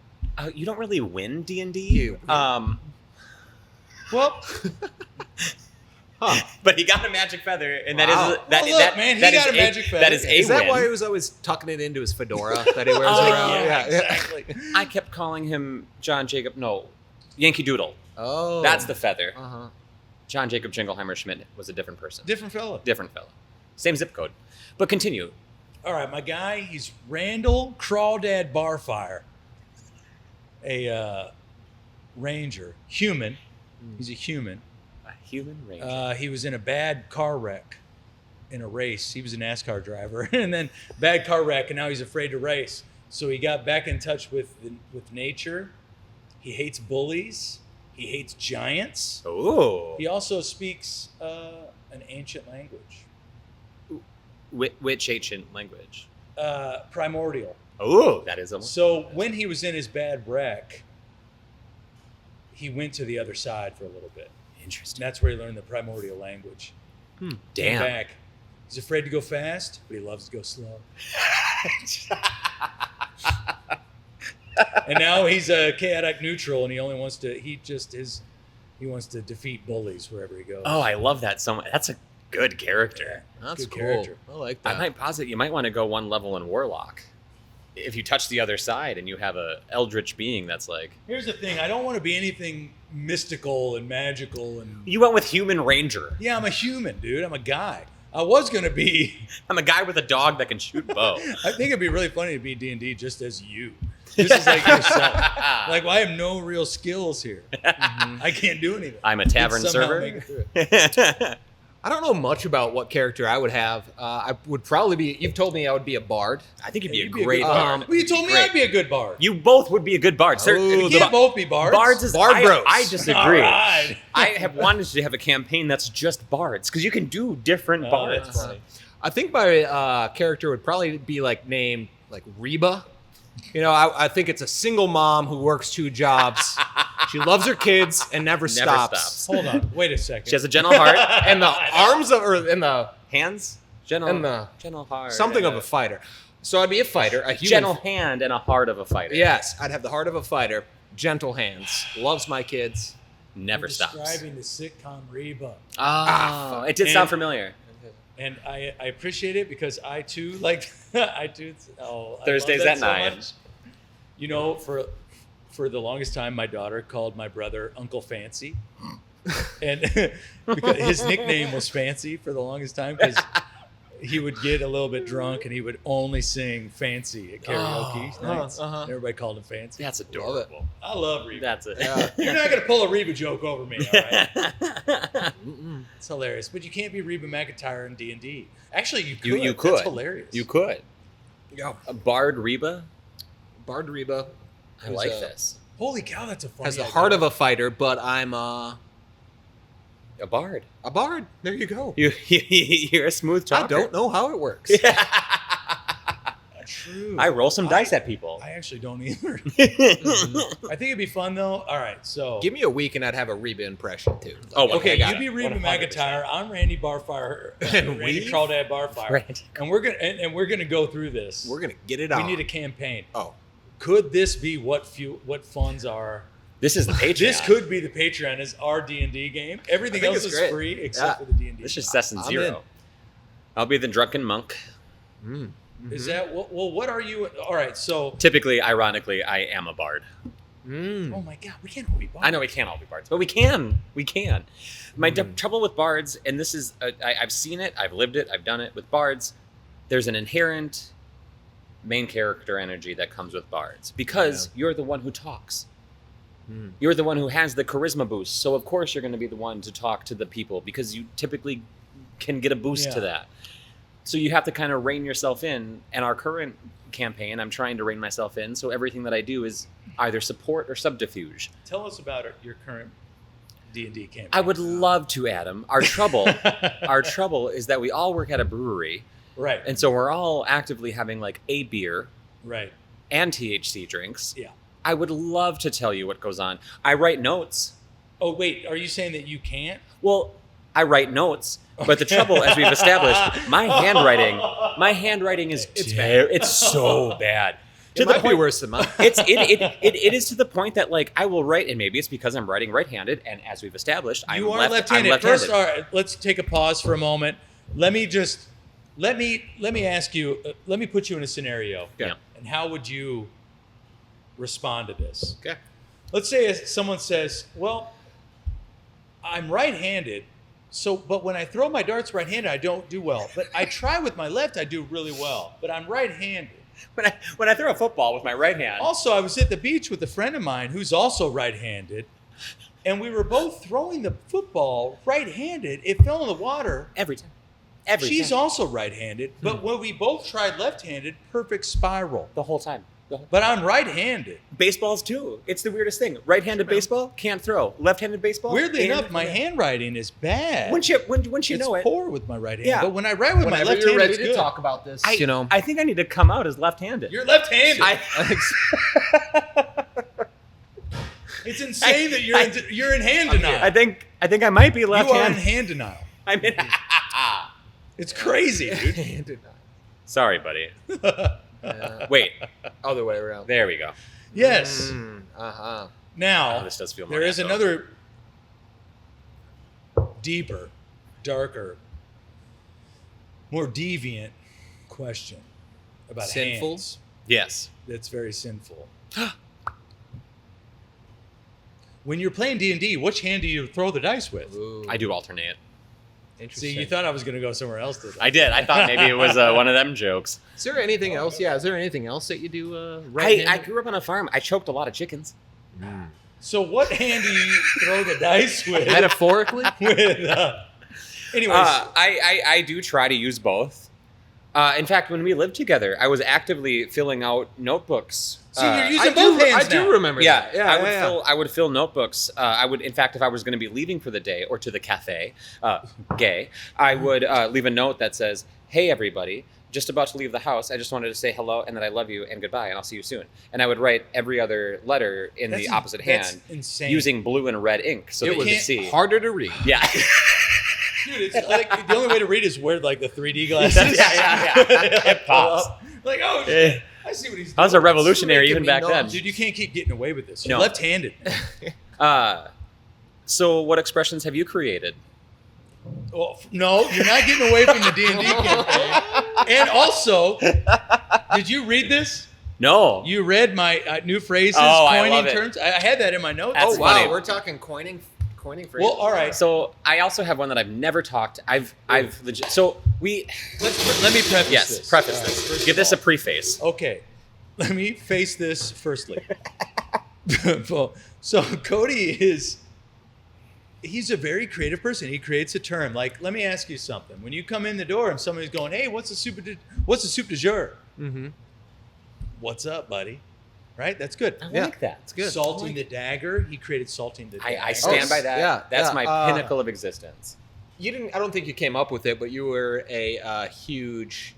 Speaker 2: You don't really win D&D.
Speaker 3: You-
Speaker 1: Well,
Speaker 2: But he got a magic feather, and that
Speaker 3: Wow.
Speaker 2: is that.
Speaker 1: Well, look,
Speaker 2: that,
Speaker 1: man, he
Speaker 2: that
Speaker 1: got
Speaker 2: is
Speaker 1: a magic feather.
Speaker 2: That is a
Speaker 3: Is that
Speaker 2: win.
Speaker 3: why he was always tucking it into his fedora that he wears
Speaker 2: Oh,
Speaker 3: around?
Speaker 1: yeah, exactly.
Speaker 2: I kept calling him John Jacob. No, Yankee Doodle.
Speaker 3: Oh.
Speaker 2: That's the feather.
Speaker 3: Uh-huh.
Speaker 2: John Jacob Jingleheimer Schmidt was a different person.
Speaker 1: Different fella.
Speaker 2: Different fellow. Same zip code. But continue.
Speaker 1: All right, my guy, he's Randall Crawdad Barfire, a ranger, human. He's a human.
Speaker 2: A human ranger.
Speaker 1: He was in a bad car wreck in a race. He was a NASCAR driver, and then bad car wreck, and now he's afraid to race. So he got back in touch with nature. He hates bullies. He hates giants.
Speaker 2: Oh.
Speaker 1: He also speaks an ancient language,
Speaker 2: Which ancient language?
Speaker 1: primordial.
Speaker 2: Oh, that is a.
Speaker 1: So when he was in his bad wreck, he went to the other side for a little bit. And
Speaker 2: Interesting.
Speaker 1: that's where he learned the primordial language. Came
Speaker 2: Damn.
Speaker 1: back. He's afraid to go fast, but he loves to go slow. And now he's a chaotic neutral, and he only wants to. He wants to defeat bullies wherever he goes.
Speaker 2: Oh, I love that so much. That's a good character.
Speaker 3: That's
Speaker 1: Good
Speaker 3: cool.
Speaker 1: character.
Speaker 3: I like
Speaker 2: I
Speaker 3: that.
Speaker 2: might posit you might want to go one level in Warlock. If you touch the other side and you have a eldritch being that's like.
Speaker 1: Here's the thing: I don't want to be anything mystical and magical, and
Speaker 2: You went with Human Ranger.
Speaker 1: yeah, I'm a human, dude. I'm a guy. I was gonna be.
Speaker 2: I'm a guy with a dog that can shoot bow.
Speaker 1: I think it'd be really funny to be D&D just as you. Just as like yourself. Like, well, I have no real skills here. I can't do anything.
Speaker 2: I'm a tavern
Speaker 1: You'd somehow
Speaker 2: server.
Speaker 1: make it through.
Speaker 3: I don't know much about what character I would have. I would probably be. You've told me I would be a bard.
Speaker 2: I think you'd be
Speaker 1: You'd
Speaker 2: a great
Speaker 1: good
Speaker 2: bard.
Speaker 1: Well, you told me
Speaker 2: Great.
Speaker 1: I'd be a good bard.
Speaker 2: You both would be a good bard. Sir,
Speaker 3: Oh,
Speaker 1: We can't both be bards.
Speaker 2: bards is
Speaker 3: Bard bros.
Speaker 2: I disagree.
Speaker 1: All right.
Speaker 2: I have wanted to have a campaign that's just bards because you can do different
Speaker 1: Oh,
Speaker 2: bards.
Speaker 1: that's funny.
Speaker 3: I think my character would probably be like named like Reba. You know, I think it's a single mom who works 2 jobs. She loves her kids and never stops.
Speaker 1: Hold on. Wait a second.
Speaker 2: She has a gentle heart,
Speaker 3: And the arms of, or and the
Speaker 2: hands, gentle,
Speaker 3: And the-
Speaker 2: gentle heart,
Speaker 3: something
Speaker 2: and
Speaker 3: of a fighter. So I'd be a fighter, a human.
Speaker 2: gentle hand and a heart of a fighter.
Speaker 3: Yes, I'd have the heart of a fighter, gentle hands, loves my kids.
Speaker 2: Never
Speaker 1: You're
Speaker 2: stops.
Speaker 1: describing the sitcom Reba.
Speaker 2: Oh, it did
Speaker 1: And-
Speaker 2: sound familiar.
Speaker 1: And I appreciate it because I too like I too. Oh, I
Speaker 2: Thursdays
Speaker 1: love that
Speaker 2: at
Speaker 1: so
Speaker 2: 9.
Speaker 1: much. You know, for the longest time, my daughter called my brother Uncle Fancy, and because his nickname was Fancy for the longest time because he would get a little bit drunk and he would only sing Fancy at karaoke nights. And everybody called him Fancy.
Speaker 2: That's
Speaker 3: Love it.
Speaker 2: adorable.
Speaker 1: I love Reba.
Speaker 2: That's it.
Speaker 3: Yeah.
Speaker 1: You're not gonna pull a Reba joke over me, all right?
Speaker 3: Mm-mm.
Speaker 1: It's hilarious, but you can't be Reba McEntire in D&D. Actually, you could.
Speaker 2: You
Speaker 1: That's
Speaker 2: could.
Speaker 1: hilarious.
Speaker 2: You could.
Speaker 3: Yeah.
Speaker 2: A bard Reba.
Speaker 3: Bard Reba
Speaker 2: I
Speaker 3: Who's
Speaker 2: like
Speaker 3: a-
Speaker 2: this.
Speaker 1: Holy cow, that's a funny.
Speaker 3: has the
Speaker 1: idea.
Speaker 3: heart of a fighter, but I'm
Speaker 2: A bard.
Speaker 3: a bard. There you go.
Speaker 2: You're a smooth talker.
Speaker 3: I don't know how it works.
Speaker 1: true.
Speaker 2: I roll some dice at people.
Speaker 1: I actually don't either. I think it'd be fun though. All right, so
Speaker 3: Give me a week and I'd have a Reba impression too.
Speaker 2: Oh,
Speaker 1: okay,
Speaker 2: I got
Speaker 1: you
Speaker 2: it.
Speaker 1: be Reba
Speaker 2: 100%.
Speaker 1: McEntire. I'm Randy Barfire.
Speaker 3: And
Speaker 1: Randy
Speaker 3: we-
Speaker 1: Crawdad Barfire.
Speaker 2: Right.
Speaker 1: And we're gonna go through this.
Speaker 3: We're gonna get it
Speaker 1: we
Speaker 3: on.
Speaker 1: need a campaign.
Speaker 3: Oh,
Speaker 1: Could this be what funds are?
Speaker 2: This is the Patreon.
Speaker 1: This could be the Patreon. Is our D&D game. Everything
Speaker 3: I think
Speaker 1: else
Speaker 3: it's
Speaker 1: is
Speaker 3: great.
Speaker 1: free except
Speaker 3: Yeah.
Speaker 1: for the D&D.
Speaker 2: This is Session
Speaker 3: I'm
Speaker 2: 0.
Speaker 3: in.
Speaker 2: I'll be the drunken monk.
Speaker 1: Is that well? What are you? All right, so
Speaker 2: Typically, ironically, I am a bard.
Speaker 1: oh my god, we can't all be bards.
Speaker 2: I know we can't all be bards, but we can. We can. My trouble with bards, and this is, I've seen it, I've lived it, I've done it with bards. There's an inherent main character energy that comes with bards because you're the one who talks. You're the one who has the charisma boost. So, of course, you're going to be the one to talk to the people because you typically can get a boost to that. So you have to kind of rein yourself in. And our current campaign, I'm trying to rein myself in. So everything that I do is either support or subterfuge.
Speaker 1: Tell us about your current D&D campaign.
Speaker 2: I would love to, Adam. Our trouble is that we all work at a brewery.
Speaker 1: Right.
Speaker 2: And so we're all actively having like a beer
Speaker 1: Right.
Speaker 2: and THC drinks.
Speaker 1: Yeah.
Speaker 2: I would love to tell you what goes on. I write notes.
Speaker 1: Oh wait, are you saying that you can't?
Speaker 2: Well, I write notes, but the trouble, as we've established, my handwriting is it's so bad.
Speaker 3: it might be worse than mine.
Speaker 2: It is to the point that like I will write, and maybe it's because I'm writing right-handed, and as we've established,
Speaker 1: You are
Speaker 2: I'm
Speaker 1: left-handed.
Speaker 2: left-handed.
Speaker 1: First, all right, let's take a pause for a moment. Let me ask you. Let me put you in a scenario.
Speaker 2: Yeah.
Speaker 1: And how would you respond to this?
Speaker 3: Okay.
Speaker 1: Let's say someone says, "Well, I'm right-handed, but when I throw my darts right-handed, I don't do well. But I try with my left, I do really well. But I'm right-handed."
Speaker 2: When I throw a football with my right hand,
Speaker 1: Also, I was at the beach with a friend of mine who's also right-handed, and we were both throwing the football right-handed. It fell in the water.
Speaker 2: every time.
Speaker 1: She's also right-handed, but when we both tried left-handed, perfect spiral.
Speaker 2: The whole time.
Speaker 1: But I'm right-handed.
Speaker 2: Baseballs too. It's the weirdest thing. Right-handed baseball can't throw. Left-handed baseball.
Speaker 1: Weirdly
Speaker 2: can.
Speaker 1: enough, my handwriting is bad.
Speaker 2: Once you
Speaker 1: it's
Speaker 2: know it,
Speaker 1: poor with my right hand.
Speaker 2: Yeah.
Speaker 1: But when I write with my
Speaker 3: Whenever
Speaker 1: left
Speaker 3: you're
Speaker 1: hand,
Speaker 3: ready
Speaker 1: it's
Speaker 3: to
Speaker 1: good.
Speaker 3: talk about this,
Speaker 2: I think I need to come out as left-handed.
Speaker 1: You're left-handed.
Speaker 2: I
Speaker 1: It's insane that you're in hand denial.
Speaker 2: think I might be
Speaker 1: You are in
Speaker 2: left-handed.
Speaker 1: hand denial.
Speaker 2: I'm in.
Speaker 1: It's crazy, dude.
Speaker 3: handed.
Speaker 2: Sorry, buddy. Wait,
Speaker 3: Other way around.
Speaker 2: there we go.
Speaker 1: Yes.
Speaker 3: Uh-huh.
Speaker 1: Now,
Speaker 2: Oh, this does feel more
Speaker 1: there is
Speaker 2: natural.
Speaker 1: another deeper, darker, more deviant question about
Speaker 3: Sinful?
Speaker 1: hands.
Speaker 2: Yes.
Speaker 1: That's very sinful. When you're playing D&D, which hand do you throw the dice with?
Speaker 3: Ooh,
Speaker 2: I do alternate.
Speaker 3: interesting.
Speaker 1: See, you thought I was going to go somewhere else. Didn't
Speaker 2: I did. I thought maybe it was one of them jokes.
Speaker 3: Is there anything else? Yeah, is there anything else that you do
Speaker 2: I
Speaker 3: right-handed?
Speaker 2: grew up on a farm. I choked a lot of chickens.
Speaker 1: So what hand do you throw the dice with?
Speaker 3: Metaphorically?
Speaker 1: Anyways,
Speaker 2: I do try to use both. In fact, when we lived together, I was actively filling out notebooks.
Speaker 1: so you're
Speaker 3: I
Speaker 1: using both hands
Speaker 3: I do
Speaker 1: now.
Speaker 3: remember
Speaker 2: Yeah,
Speaker 3: that.
Speaker 2: I would fill notebooks. I would, in fact, if I was going to be leaving for the day or to the cafe, gay, I would leave a note that says, "Hey, everybody, just about to leave the house. I just wanted to say hello and that I love you and goodbye and I'll see you soon." And I would write every other letter in the opposite hand
Speaker 1: insane.
Speaker 2: using blue and red ink so that you could see.
Speaker 3: Harder to read.
Speaker 2: Yeah.
Speaker 1: Dude, it's like the only way to read is wear like the 3D glasses.
Speaker 2: Yeah. It pops.
Speaker 1: Like, oh,
Speaker 2: Yeah.
Speaker 1: I see what he's doing.
Speaker 2: I was a revolutionary
Speaker 3: It's
Speaker 2: even
Speaker 3: making
Speaker 2: back
Speaker 3: me
Speaker 2: then.
Speaker 3: numb.
Speaker 1: Dude, you can't keep getting away with this. You're
Speaker 2: No.
Speaker 1: left-handed.
Speaker 2: So what expressions have you created?
Speaker 1: Well, no, you're not getting away from the D&D campaign. And also, did you read this?
Speaker 2: No.
Speaker 1: You read my new phrases,
Speaker 2: Oh, I
Speaker 1: coining
Speaker 2: love it.
Speaker 1: terms. I had that in my notes.
Speaker 2: That's
Speaker 3: Oh, wow.
Speaker 2: funny.
Speaker 3: We're talking coining phrases.
Speaker 1: Well, all right.
Speaker 2: So I also have one that I've never talked. I've legit. So we.
Speaker 1: Let me preface
Speaker 2: Yes.
Speaker 1: this.
Speaker 2: Preface
Speaker 1: All right,
Speaker 2: this.
Speaker 1: first
Speaker 2: Give
Speaker 1: of
Speaker 2: this a
Speaker 1: all.
Speaker 2: preface.
Speaker 1: Okay, let me face this firstly. So Cody he's a very creative person. He creates a term. Like, let me ask you something. When you come in the door and somebody's going, "Hey, what's the soup de jour?"
Speaker 3: Mm-hmm.
Speaker 1: What's up, buddy? Right? That's good.
Speaker 2: I
Speaker 3: Yeah.
Speaker 2: like that.
Speaker 3: It's good.
Speaker 1: Salting the dagger. He created salting the dagger.
Speaker 2: I stand by that.
Speaker 3: yeah,
Speaker 2: That's
Speaker 3: yeah.
Speaker 2: my pinnacle of existence.
Speaker 3: You didn't. I don't think you came up with it, but you were a huge,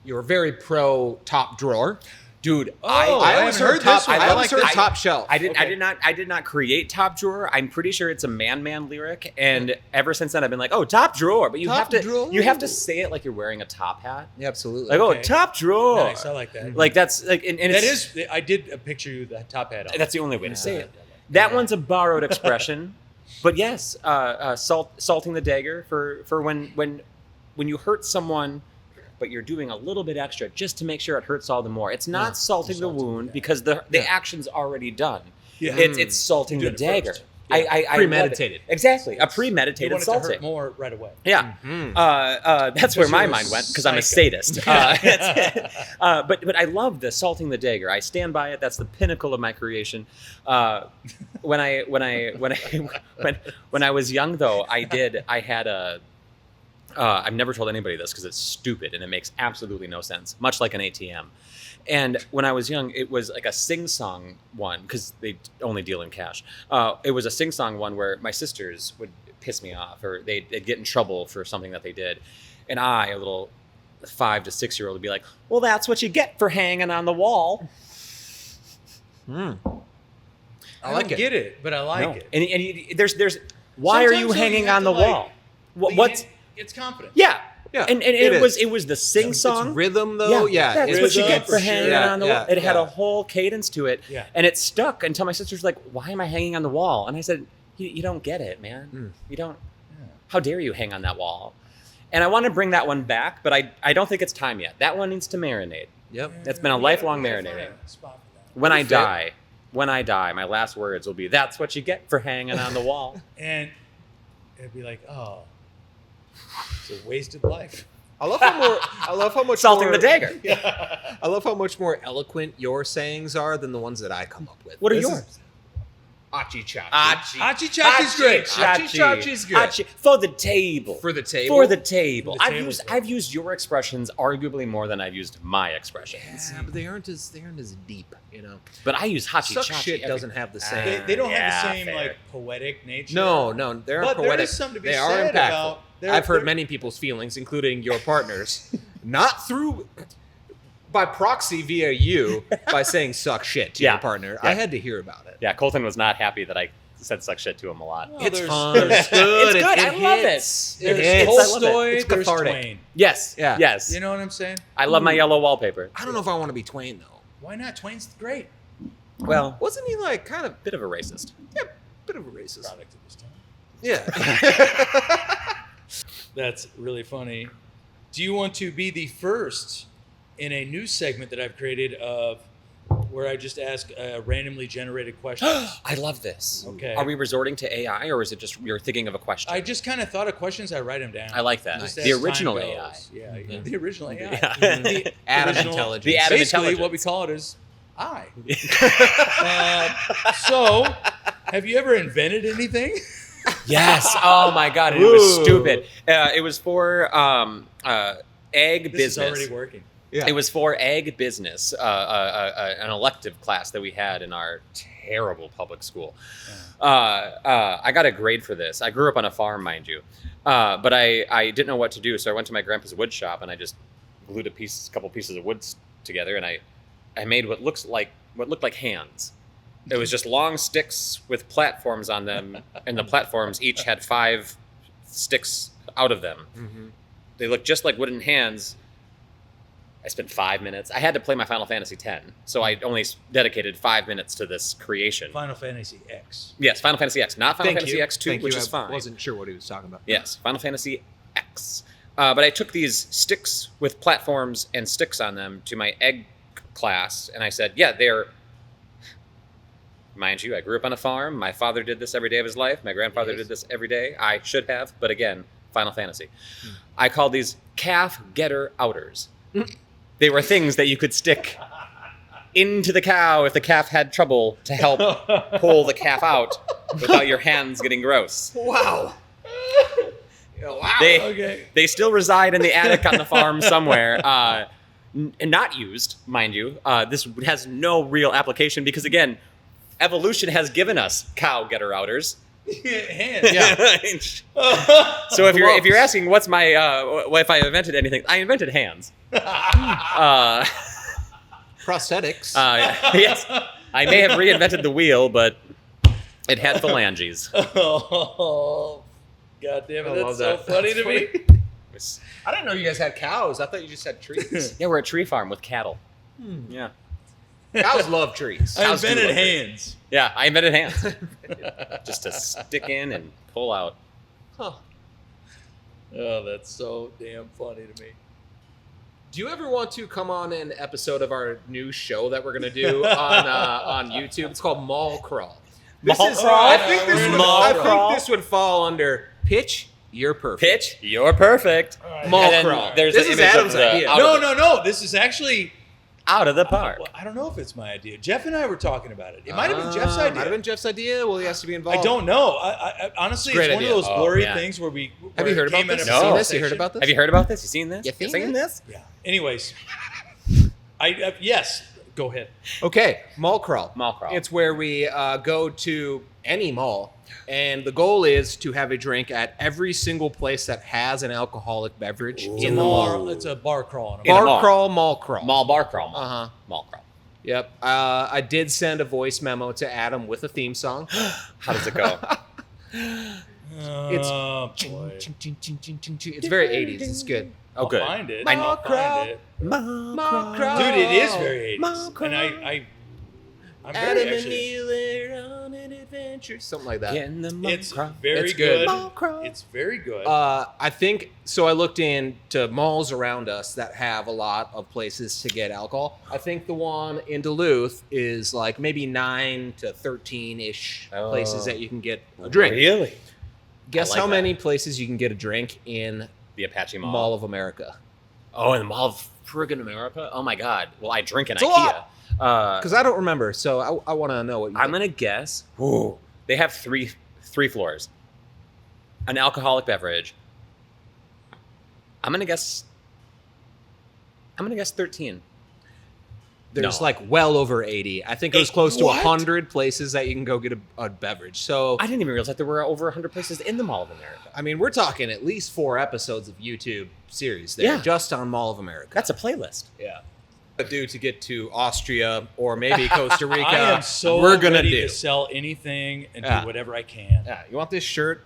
Speaker 3: you're very pro top drawer.
Speaker 2: Dude,
Speaker 3: I always
Speaker 1: haven't
Speaker 3: heard
Speaker 1: heard
Speaker 3: top.
Speaker 1: this one.
Speaker 3: I
Speaker 1: I
Speaker 3: always
Speaker 1: like
Speaker 3: heard
Speaker 1: this.
Speaker 3: top shelf.
Speaker 2: I did.
Speaker 1: Okay.
Speaker 2: I did not create top drawer. I'm pretty sure it's a Man lyric, and ever since then I've been like, oh, top drawer. But you
Speaker 3: Top
Speaker 2: have to
Speaker 3: drawer.
Speaker 2: you have to say it like you're wearing a top hat.
Speaker 3: Yeah, absolutely.
Speaker 2: Like, oh,
Speaker 1: Okay.
Speaker 2: top drawer.
Speaker 1: Nice, I like that.
Speaker 2: Like that's like, and
Speaker 1: that
Speaker 2: it's,
Speaker 1: is. I did picture you with that top hat on.
Speaker 2: that's the only way to say it.
Speaker 1: Yeah.
Speaker 2: That one's a borrowed expression, but yes, salting the dagger for when you hurt someone, but you're doing a little bit extra just to make sure it hurts all the more. It's not salting the wound because the action's already done.
Speaker 1: Yeah.
Speaker 2: It's salting
Speaker 1: You
Speaker 2: the
Speaker 1: did it
Speaker 2: dagger.
Speaker 1: first.
Speaker 2: I
Speaker 3: Premeditated.
Speaker 2: love it. Exactly, a
Speaker 1: You
Speaker 2: premeditated
Speaker 1: want it to hurt
Speaker 2: salting.
Speaker 1: more right away.
Speaker 2: Yeah,
Speaker 3: Mhm.
Speaker 2: that's where my
Speaker 1: you're a
Speaker 2: mind went because I'm a
Speaker 1: psycho.
Speaker 2: sadist. But I love the salting the dagger. I stand by it. That's the pinnacle of my creation. When I was young though, I had a. I've never told anybody this because it's stupid and it makes absolutely no sense. Much like an ATM. And when I was young, it was like a sing-song one because they only deal in cash. It was a sing-song one where my sisters would piss me off or they'd get in trouble for something that they did. And I, a little 5 to 6 year old, would be like, well, that's what you get for hanging on the wall.
Speaker 1: I like get it, but I like
Speaker 2: No.
Speaker 1: it.
Speaker 2: And there's why are you
Speaker 1: Sometimes, though,
Speaker 2: hanging
Speaker 1: have
Speaker 2: on
Speaker 1: to,
Speaker 2: the wall? What's
Speaker 1: It's confident.
Speaker 2: yeah.
Speaker 3: Yeah,
Speaker 2: And
Speaker 3: it
Speaker 2: it was
Speaker 3: is.
Speaker 2: the sing song.
Speaker 3: It's rhythm though. Yeah,
Speaker 2: that's
Speaker 3: it's
Speaker 2: what you
Speaker 1: rhythm
Speaker 2: get for
Speaker 1: for
Speaker 2: hanging
Speaker 1: sure.
Speaker 2: on the wall. It had
Speaker 3: yeah.
Speaker 2: a whole cadence to it,
Speaker 1: Yeah.
Speaker 2: and it stuck until my sister's like, "Why am I hanging on the wall?" And I said, "You don't get it, man. You don't. How dare you hang on that wall?" And I want to bring that one back, but I don't think it's time yet. That one needs to marinate.
Speaker 3: Yep.
Speaker 2: That's been a lifelong marinating. When I die, my last words will be, "That's what you get for hanging on the wall."
Speaker 1: And it'd be like, oh, it's a wasted life.
Speaker 3: I love how much
Speaker 2: Salting
Speaker 3: more,
Speaker 2: the dagger.
Speaker 3: I love how much more eloquent your sayings are than the ones that I come up with.
Speaker 2: What are
Speaker 3: This
Speaker 2: yours?
Speaker 3: is Achi chachi.
Speaker 1: Achi chachi's great.
Speaker 3: Achi chachi's good.
Speaker 2: Achi- for the table.
Speaker 3: For the table.
Speaker 2: For the table.
Speaker 1: For the table,
Speaker 2: I've used your expressions arguably more than I've used my expressions.
Speaker 3: Yeah, but they aren't as deep, you know.
Speaker 2: But I use hachi
Speaker 3: Suck
Speaker 2: chachi.
Speaker 3: shit
Speaker 2: every-
Speaker 3: doesn't have the same.
Speaker 1: They don't have
Speaker 2: Yeah,
Speaker 1: the same
Speaker 2: fair.
Speaker 1: like poetic nature.
Speaker 3: No, they're
Speaker 1: But
Speaker 3: poetic.
Speaker 1: there is something to be
Speaker 3: they
Speaker 1: said
Speaker 3: are impactful.
Speaker 1: about.
Speaker 3: I've heard many people's feelings, including your partners, not through by proxy via you by saying "suck shit" to
Speaker 2: Yeah.
Speaker 3: your partner.
Speaker 2: Yeah.
Speaker 3: I had to hear about it.
Speaker 2: Yeah, Colton was not happy that I said suck shit to him a lot.
Speaker 1: Well,
Speaker 3: It's
Speaker 1: there's-
Speaker 3: fun.
Speaker 1: there's-
Speaker 3: It's good.
Speaker 2: It's good. I love it.
Speaker 3: hits.
Speaker 1: There's
Speaker 3: hits.
Speaker 1: Tolstoy,
Speaker 2: I love
Speaker 3: it. It's
Speaker 1: there's
Speaker 3: cathartic.
Speaker 1: Twain.
Speaker 2: Yes.
Speaker 3: Yeah.
Speaker 2: Yes.
Speaker 1: You know what I'm saying?
Speaker 2: I love my yellow wallpaper.
Speaker 3: I don't know if I want to be Twain though.
Speaker 1: Why not? Twain's great.
Speaker 2: Well,
Speaker 3: Wasn't he like kind of
Speaker 2: bit of a racist.
Speaker 3: bit of a racist?
Speaker 1: Product of his time.
Speaker 3: Yeah.
Speaker 1: That's really funny. Do you want to be the first in a new segment that I've created of where I just ask randomly generated questions?
Speaker 2: I love this.
Speaker 1: Okay.
Speaker 2: Are we resorting to AI or is it just you're thinking of a question?
Speaker 1: I just kind of thought of questions. I write them down.
Speaker 2: I like that.
Speaker 1: Just
Speaker 2: The
Speaker 1: as time
Speaker 2: original
Speaker 1: goes.
Speaker 2: AI.
Speaker 1: Yeah, the original AI.
Speaker 2: Yeah.
Speaker 1: The
Speaker 3: Atom
Speaker 1: original-
Speaker 3: intelligence.
Speaker 2: The atom
Speaker 1: Basically,
Speaker 2: intelligence.
Speaker 1: what we call it is I. So, have you ever invented anything?
Speaker 2: Yes. Oh my God. And it was
Speaker 3: Ooh.
Speaker 2: stupid. It was for egg
Speaker 1: This is
Speaker 2: business.
Speaker 1: already working.
Speaker 3: Yeah.
Speaker 2: It was for egg business, an elective class that we had in our terrible public school. I got a grade for this. I grew up on a farm, mind you, but I didn't know what to do, so I went to my grandpa's wood shop and I just glued a couple pieces of wood together, and I made what looked like hands. It was just long sticks with platforms on them, and the platforms each had 5 sticks out of them.
Speaker 3: Mhm.
Speaker 2: They looked just like wooden hands. I spent 5 minutes. I had to play my Final Fantasy X, so I only dedicated 5 minutes to this creation.
Speaker 1: Final Fantasy X.
Speaker 2: Yes, Final Fantasy X, not Final
Speaker 3: Thank
Speaker 2: Fantasy
Speaker 3: you.
Speaker 2: X2,
Speaker 3: Thank
Speaker 2: which
Speaker 3: you.
Speaker 2: is fine.
Speaker 3: I wasn't sure what he was talking about.
Speaker 2: Yes, Final Fantasy X. But I took these sticks with platforms and sticks on them to my egg class, and I said, yeah, they're... Mind you, I grew up on a farm. My father did this every day of his life. My grandfather did this every day. I should have, but again, Final Fantasy. I called these calf getter outers. They were things that you could stick into the cow if the calf had trouble to help pull the calf out without your hands getting gross.
Speaker 3: Wow. Wow.
Speaker 2: They still reside in the attic on the farm somewhere, and not used, mind you. This has no real application because, again, evolution has given us cow getter outers.
Speaker 1: Hands.
Speaker 3: Yeah.
Speaker 2: So if you're asking what's my if I invented anything, I invented hands.
Speaker 3: Prosthetics.
Speaker 2: Yes, I may have reinvented the wheel, but it had phalanges.
Speaker 1: Oh, God damn it!
Speaker 3: I love
Speaker 1: That's so
Speaker 3: that.
Speaker 1: funny
Speaker 3: That's
Speaker 1: to me.
Speaker 3: I didn't know you guys had cows. I thought you just had trees.
Speaker 2: Yeah, we're a tree farm with cattle. Yeah.
Speaker 3: Cows love trees.
Speaker 1: I
Speaker 2: Cows do
Speaker 1: invented
Speaker 2: love it.
Speaker 1: hands.
Speaker 2: Yeah, I invented hands. Just to stick in and pull out.
Speaker 3: Huh.
Speaker 1: Oh, that's so damn funny to me.
Speaker 3: Do you ever want to come on an episode of our new show that we're gonna do on YouTube? It's called Mall Crawl.
Speaker 2: Mall
Speaker 3: I
Speaker 2: Crawl?
Speaker 3: think this would,
Speaker 2: Mall
Speaker 3: I
Speaker 2: Crawl?
Speaker 3: think this would fall under pitch. You're perfect.
Speaker 2: Pitch, you're perfect.
Speaker 3: Mall
Speaker 2: And then
Speaker 3: Crawl.
Speaker 2: There's
Speaker 3: This
Speaker 2: an
Speaker 3: is
Speaker 2: image
Speaker 3: Adam's
Speaker 2: of the
Speaker 3: idea.
Speaker 2: out
Speaker 1: No,
Speaker 2: of the-
Speaker 1: no. This is actually.
Speaker 2: out of the park.
Speaker 1: Well, I don't know if it's my idea. Jeff and I were talking about it. It might have been Jeff's idea.
Speaker 3: Might have been Jeff's idea. Well, he has to be involved.
Speaker 1: I don't know. I honestly,
Speaker 3: It's a
Speaker 1: it's
Speaker 3: great
Speaker 1: one
Speaker 3: idea.
Speaker 1: of those
Speaker 2: Oh,
Speaker 1: blurry
Speaker 2: yeah.
Speaker 1: things where we.
Speaker 3: Have
Speaker 1: where
Speaker 3: you heard
Speaker 1: it
Speaker 3: about
Speaker 1: came in
Speaker 3: this?
Speaker 1: a
Speaker 3: You seen
Speaker 2: No.
Speaker 3: this? You heard about this?
Speaker 2: Have you heard about this? You seen this?
Speaker 3: You seen
Speaker 2: this?
Speaker 1: Yeah. Anyways, yes. Go ahead.
Speaker 3: Okay, Mall Crawl.
Speaker 2: Mall Crawl.
Speaker 3: It's where we go to any mall, and the goal is to have a drink at every single place that has an alcoholic beverage
Speaker 1: It's
Speaker 3: in
Speaker 1: a
Speaker 3: the mall.
Speaker 1: It's a bar crawl.
Speaker 2: In a
Speaker 3: Bar
Speaker 2: mall.
Speaker 3: crawl, mall crawl.
Speaker 2: Mall bar crawl. Mall.
Speaker 3: Uh-huh.
Speaker 2: Mall crawl.
Speaker 3: Yep. I did send a voice memo to Adam with a theme song.
Speaker 2: How does it go?
Speaker 1: Oh, boy.
Speaker 3: It's very 80s. It's good.
Speaker 2: Oh, good.
Speaker 1: I'll find it.
Speaker 2: I know.
Speaker 1: I'll find it.
Speaker 3: Mall crawl.
Speaker 1: Dude, it is very 80s.
Speaker 3: Mall crawl.
Speaker 1: And I'm
Speaker 3: Adam
Speaker 1: very
Speaker 3: and
Speaker 1: actually.
Speaker 3: Neil are on an adventure. Something like that.
Speaker 2: In the mall
Speaker 1: It's
Speaker 2: crawl.
Speaker 1: very
Speaker 3: It's good.
Speaker 1: good.
Speaker 3: Mall crawl.
Speaker 1: It's very good.
Speaker 3: I think so. I looked into malls around us that have a lot of places to get alcohol. I think the one in Duluth is like maybe 9 to 13-ish places that you can get a drink.
Speaker 2: Really?
Speaker 3: Guess
Speaker 2: I like
Speaker 3: how
Speaker 2: that.
Speaker 3: many places you can get a drink in
Speaker 2: The Apache Mall.
Speaker 3: Mall of America?
Speaker 2: Oh, in the Mall of friggin' America? Oh my God. Well, I drink in
Speaker 3: It's a
Speaker 2: IKEA.
Speaker 3: lot. Because I don't remember, so I want to know what you
Speaker 2: I'm
Speaker 3: think.
Speaker 2: gonna guess. Ooh, they have three floors. An alcoholic beverage. I'm gonna guess 13.
Speaker 3: There's
Speaker 2: No.
Speaker 3: like well over 80. I think it was close to
Speaker 1: What?
Speaker 3: 100 places that you can go get a beverage. So
Speaker 2: I didn't even realize that there were over 100 places in the Mall of America.
Speaker 3: I mean, we're talking at least 4 episodes of YouTube series there,
Speaker 2: Yeah.
Speaker 3: just on Mall of America.
Speaker 2: That's a playlist.
Speaker 3: yeah. Do to get to Austria or maybe Costa Rica.
Speaker 1: I am so
Speaker 3: we're gonna
Speaker 1: ready
Speaker 3: do.
Speaker 1: to sell anything and
Speaker 3: Yeah.
Speaker 1: do whatever I can.
Speaker 3: Yeah, you want this shirt?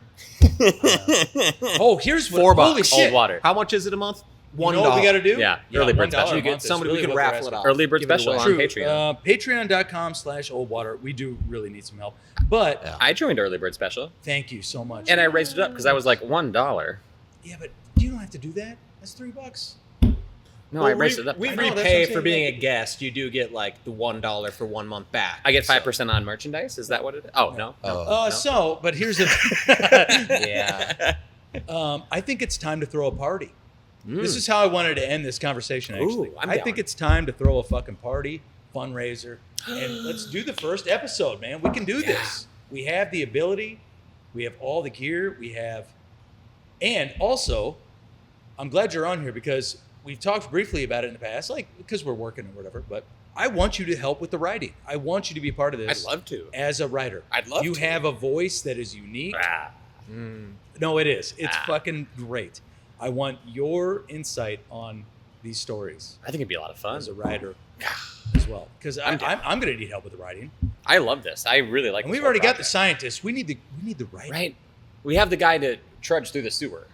Speaker 1: Oh, here's what.
Speaker 3: $4.
Speaker 1: Holy shit!
Speaker 2: Old water.
Speaker 3: How much is it a month?
Speaker 1: You
Speaker 3: $1.
Speaker 1: know what we got to do?
Speaker 2: Yeah, early bird
Speaker 1: $1
Speaker 2: special.
Speaker 1: a
Speaker 3: You get
Speaker 1: month is
Speaker 3: somebody
Speaker 1: really
Speaker 3: we can
Speaker 1: what we're
Speaker 3: raffle it
Speaker 1: asking.
Speaker 3: off.
Speaker 2: Early bird
Speaker 3: Give it
Speaker 2: special
Speaker 3: away.
Speaker 2: on
Speaker 1: True.
Speaker 2: Patreon.
Speaker 1: Patreon.com/oldwater. We do really need some help. But
Speaker 3: Yeah.
Speaker 2: I joined early bird special,
Speaker 1: thank you so much.
Speaker 2: and I raised it up because I was like $1.
Speaker 1: Yeah, but you don't have to do that. That's $3.
Speaker 2: No,
Speaker 3: Well,
Speaker 2: I raised it up.
Speaker 3: We
Speaker 1: I know, that's what
Speaker 3: repay
Speaker 1: I'm
Speaker 3: for
Speaker 1: saying,
Speaker 3: being
Speaker 1: yeah.
Speaker 3: a guest. You do get like the $1 for 1 month back.
Speaker 2: I get
Speaker 3: So-
Speaker 2: 5% on merchandise. Is that what it is? Oh no.
Speaker 3: Oh.
Speaker 1: So, but here's the.
Speaker 3: Yeah.
Speaker 1: I think it's time to throw a party.
Speaker 3: Mm.
Speaker 1: This is how I wanted to end this conversation. Actually,
Speaker 2: Ooh, I'm
Speaker 1: I
Speaker 2: down.
Speaker 1: think it's time to throw a fucking party, fundraiser, and let's do the first episode, man. We can do this. We have the ability. We have all the gear. We have, and also, I'm glad you're on here because we've talked briefly about it in the past, like because we're working or whatever. But I want you to help with the writing. I want you to be part of
Speaker 2: I'd
Speaker 1: this
Speaker 2: love to.
Speaker 1: as a writer.
Speaker 2: I'd love
Speaker 1: you
Speaker 2: to.
Speaker 1: have a voice that is unique.
Speaker 2: Ah.
Speaker 3: Mm.
Speaker 1: No, it is. It's
Speaker 2: Ah.
Speaker 1: fucking great. I want your insight on these stories
Speaker 2: I think it'd be a lot of fun.
Speaker 1: as a writer as well, because
Speaker 2: I'm down.
Speaker 1: I'm going to need help with the writing.
Speaker 2: I love this. I really like.
Speaker 1: And
Speaker 2: this
Speaker 1: we've
Speaker 2: whole
Speaker 1: already got the
Speaker 2: project.
Speaker 1: scientists. We need the writing.
Speaker 2: Right. We have the guy to trudge through the sewer.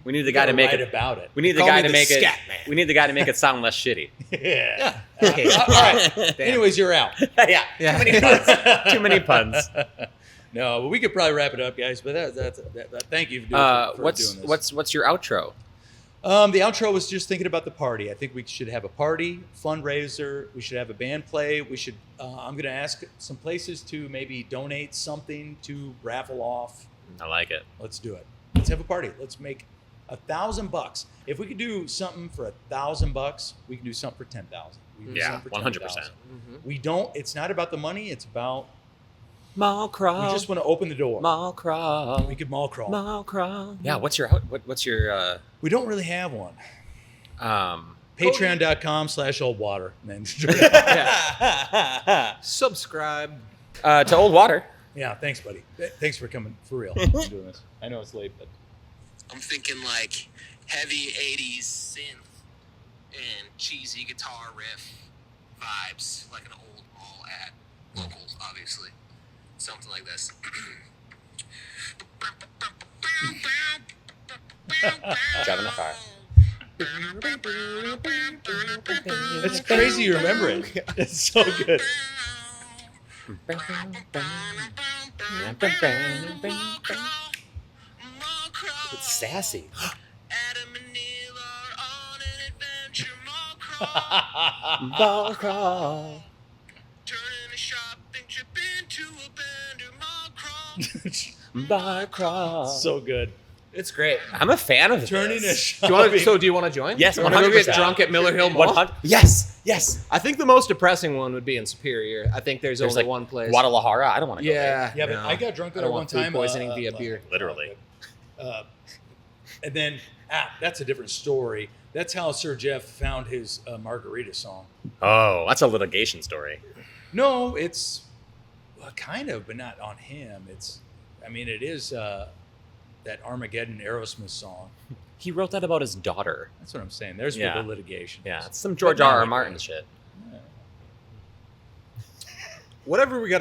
Speaker 2: We need the guy to
Speaker 1: Gotta
Speaker 2: make
Speaker 1: write
Speaker 2: it.
Speaker 1: about it.
Speaker 2: We need the
Speaker 3: Call
Speaker 2: guy
Speaker 3: me
Speaker 2: to
Speaker 3: the
Speaker 2: make it.
Speaker 3: scat man.
Speaker 2: We need the guy to make it sound less shitty.
Speaker 1: Yeah.
Speaker 3: Okay.
Speaker 1: All right.
Speaker 3: Damn.
Speaker 1: Anyways, you're out.
Speaker 2: Yeah.
Speaker 3: Yeah.
Speaker 2: Too many puns. Too many puns.
Speaker 1: No, but we could probably wrap it up, guys. But thank you for doing, for
Speaker 2: What's
Speaker 1: doing this.
Speaker 2: what's your outro?
Speaker 1: The outro was just thinking about the party. I think we should have a party, fundraiser. We should have a band play. We should. I'm going to ask some places to maybe donate something to raffle off.
Speaker 2: I like it.
Speaker 1: Let's do it. Let's have a party. Let's make $1,000. If we could do something for $1,000, we can do something for 10,000. We can do
Speaker 2: Yeah,
Speaker 1: something for
Speaker 2: 100%.
Speaker 1: 10,000. We don't. It's not about the money. It's about.
Speaker 2: Mall
Speaker 1: We
Speaker 2: crawl.
Speaker 1: just want to open the door.
Speaker 2: Mall crawl.
Speaker 1: We could mall crawl.
Speaker 2: Mall crawl. Yeah. What's your
Speaker 1: We don't really have one.
Speaker 2: um?
Speaker 1: Patreon.com/oldwater. Man,
Speaker 3: Subscribe.
Speaker 2: To Old Water.
Speaker 1: Yeah, thanks, buddy. Thanks for coming for real. Doing this. I know it's late, but
Speaker 4: I'm thinking like heavy 80s synth and cheesy guitar riff vibes, like an old mall ad. Vocals, obviously. Something like this.
Speaker 2: Driving a car.
Speaker 1: it's crazy you remember it. It's so good.
Speaker 2: It's sassy.
Speaker 4: Adam and Neil are on an adventure.
Speaker 2: Ball crawl.
Speaker 4: Turning a shopping trip into a bender. Mall crawl.
Speaker 2: Bar crawl.
Speaker 1: So good.
Speaker 3: It's great.
Speaker 2: I'm a fan of
Speaker 1: Turning
Speaker 2: this.
Speaker 1: a
Speaker 3: Do you want
Speaker 1: shopping.
Speaker 3: to join?
Speaker 2: Yes,
Speaker 3: Do you want to go get
Speaker 2: 100%.
Speaker 3: drunk at Miller Hill Mall?
Speaker 2: 100. Yes, yes.
Speaker 3: I think the most depressing one would be in Superior. I think there's only
Speaker 2: like
Speaker 3: one place.
Speaker 2: Guadalajara. I don't want to go there.
Speaker 3: Yeah,
Speaker 1: Yeah, but
Speaker 3: no.
Speaker 1: I got drunk
Speaker 3: I
Speaker 1: there
Speaker 3: don't
Speaker 1: one
Speaker 3: want food
Speaker 1: time.
Speaker 3: poisoning via beer.
Speaker 2: Literally.
Speaker 1: And then that's a different story. That's how Sir Jeff found his Margarita song.
Speaker 2: Oh, that's a litigation story.
Speaker 1: No, it's kind of, but not on him. It is that Armageddon Aerosmith song.
Speaker 2: He wrote that about his daughter.
Speaker 1: That's what I'm saying. There's
Speaker 2: Yeah.
Speaker 1: where the litigation.
Speaker 2: Yeah,
Speaker 1: is.
Speaker 2: it's some George
Speaker 1: But not
Speaker 2: R. R.
Speaker 1: like
Speaker 2: Martin
Speaker 1: that.
Speaker 2: shit.
Speaker 3: Whatever we got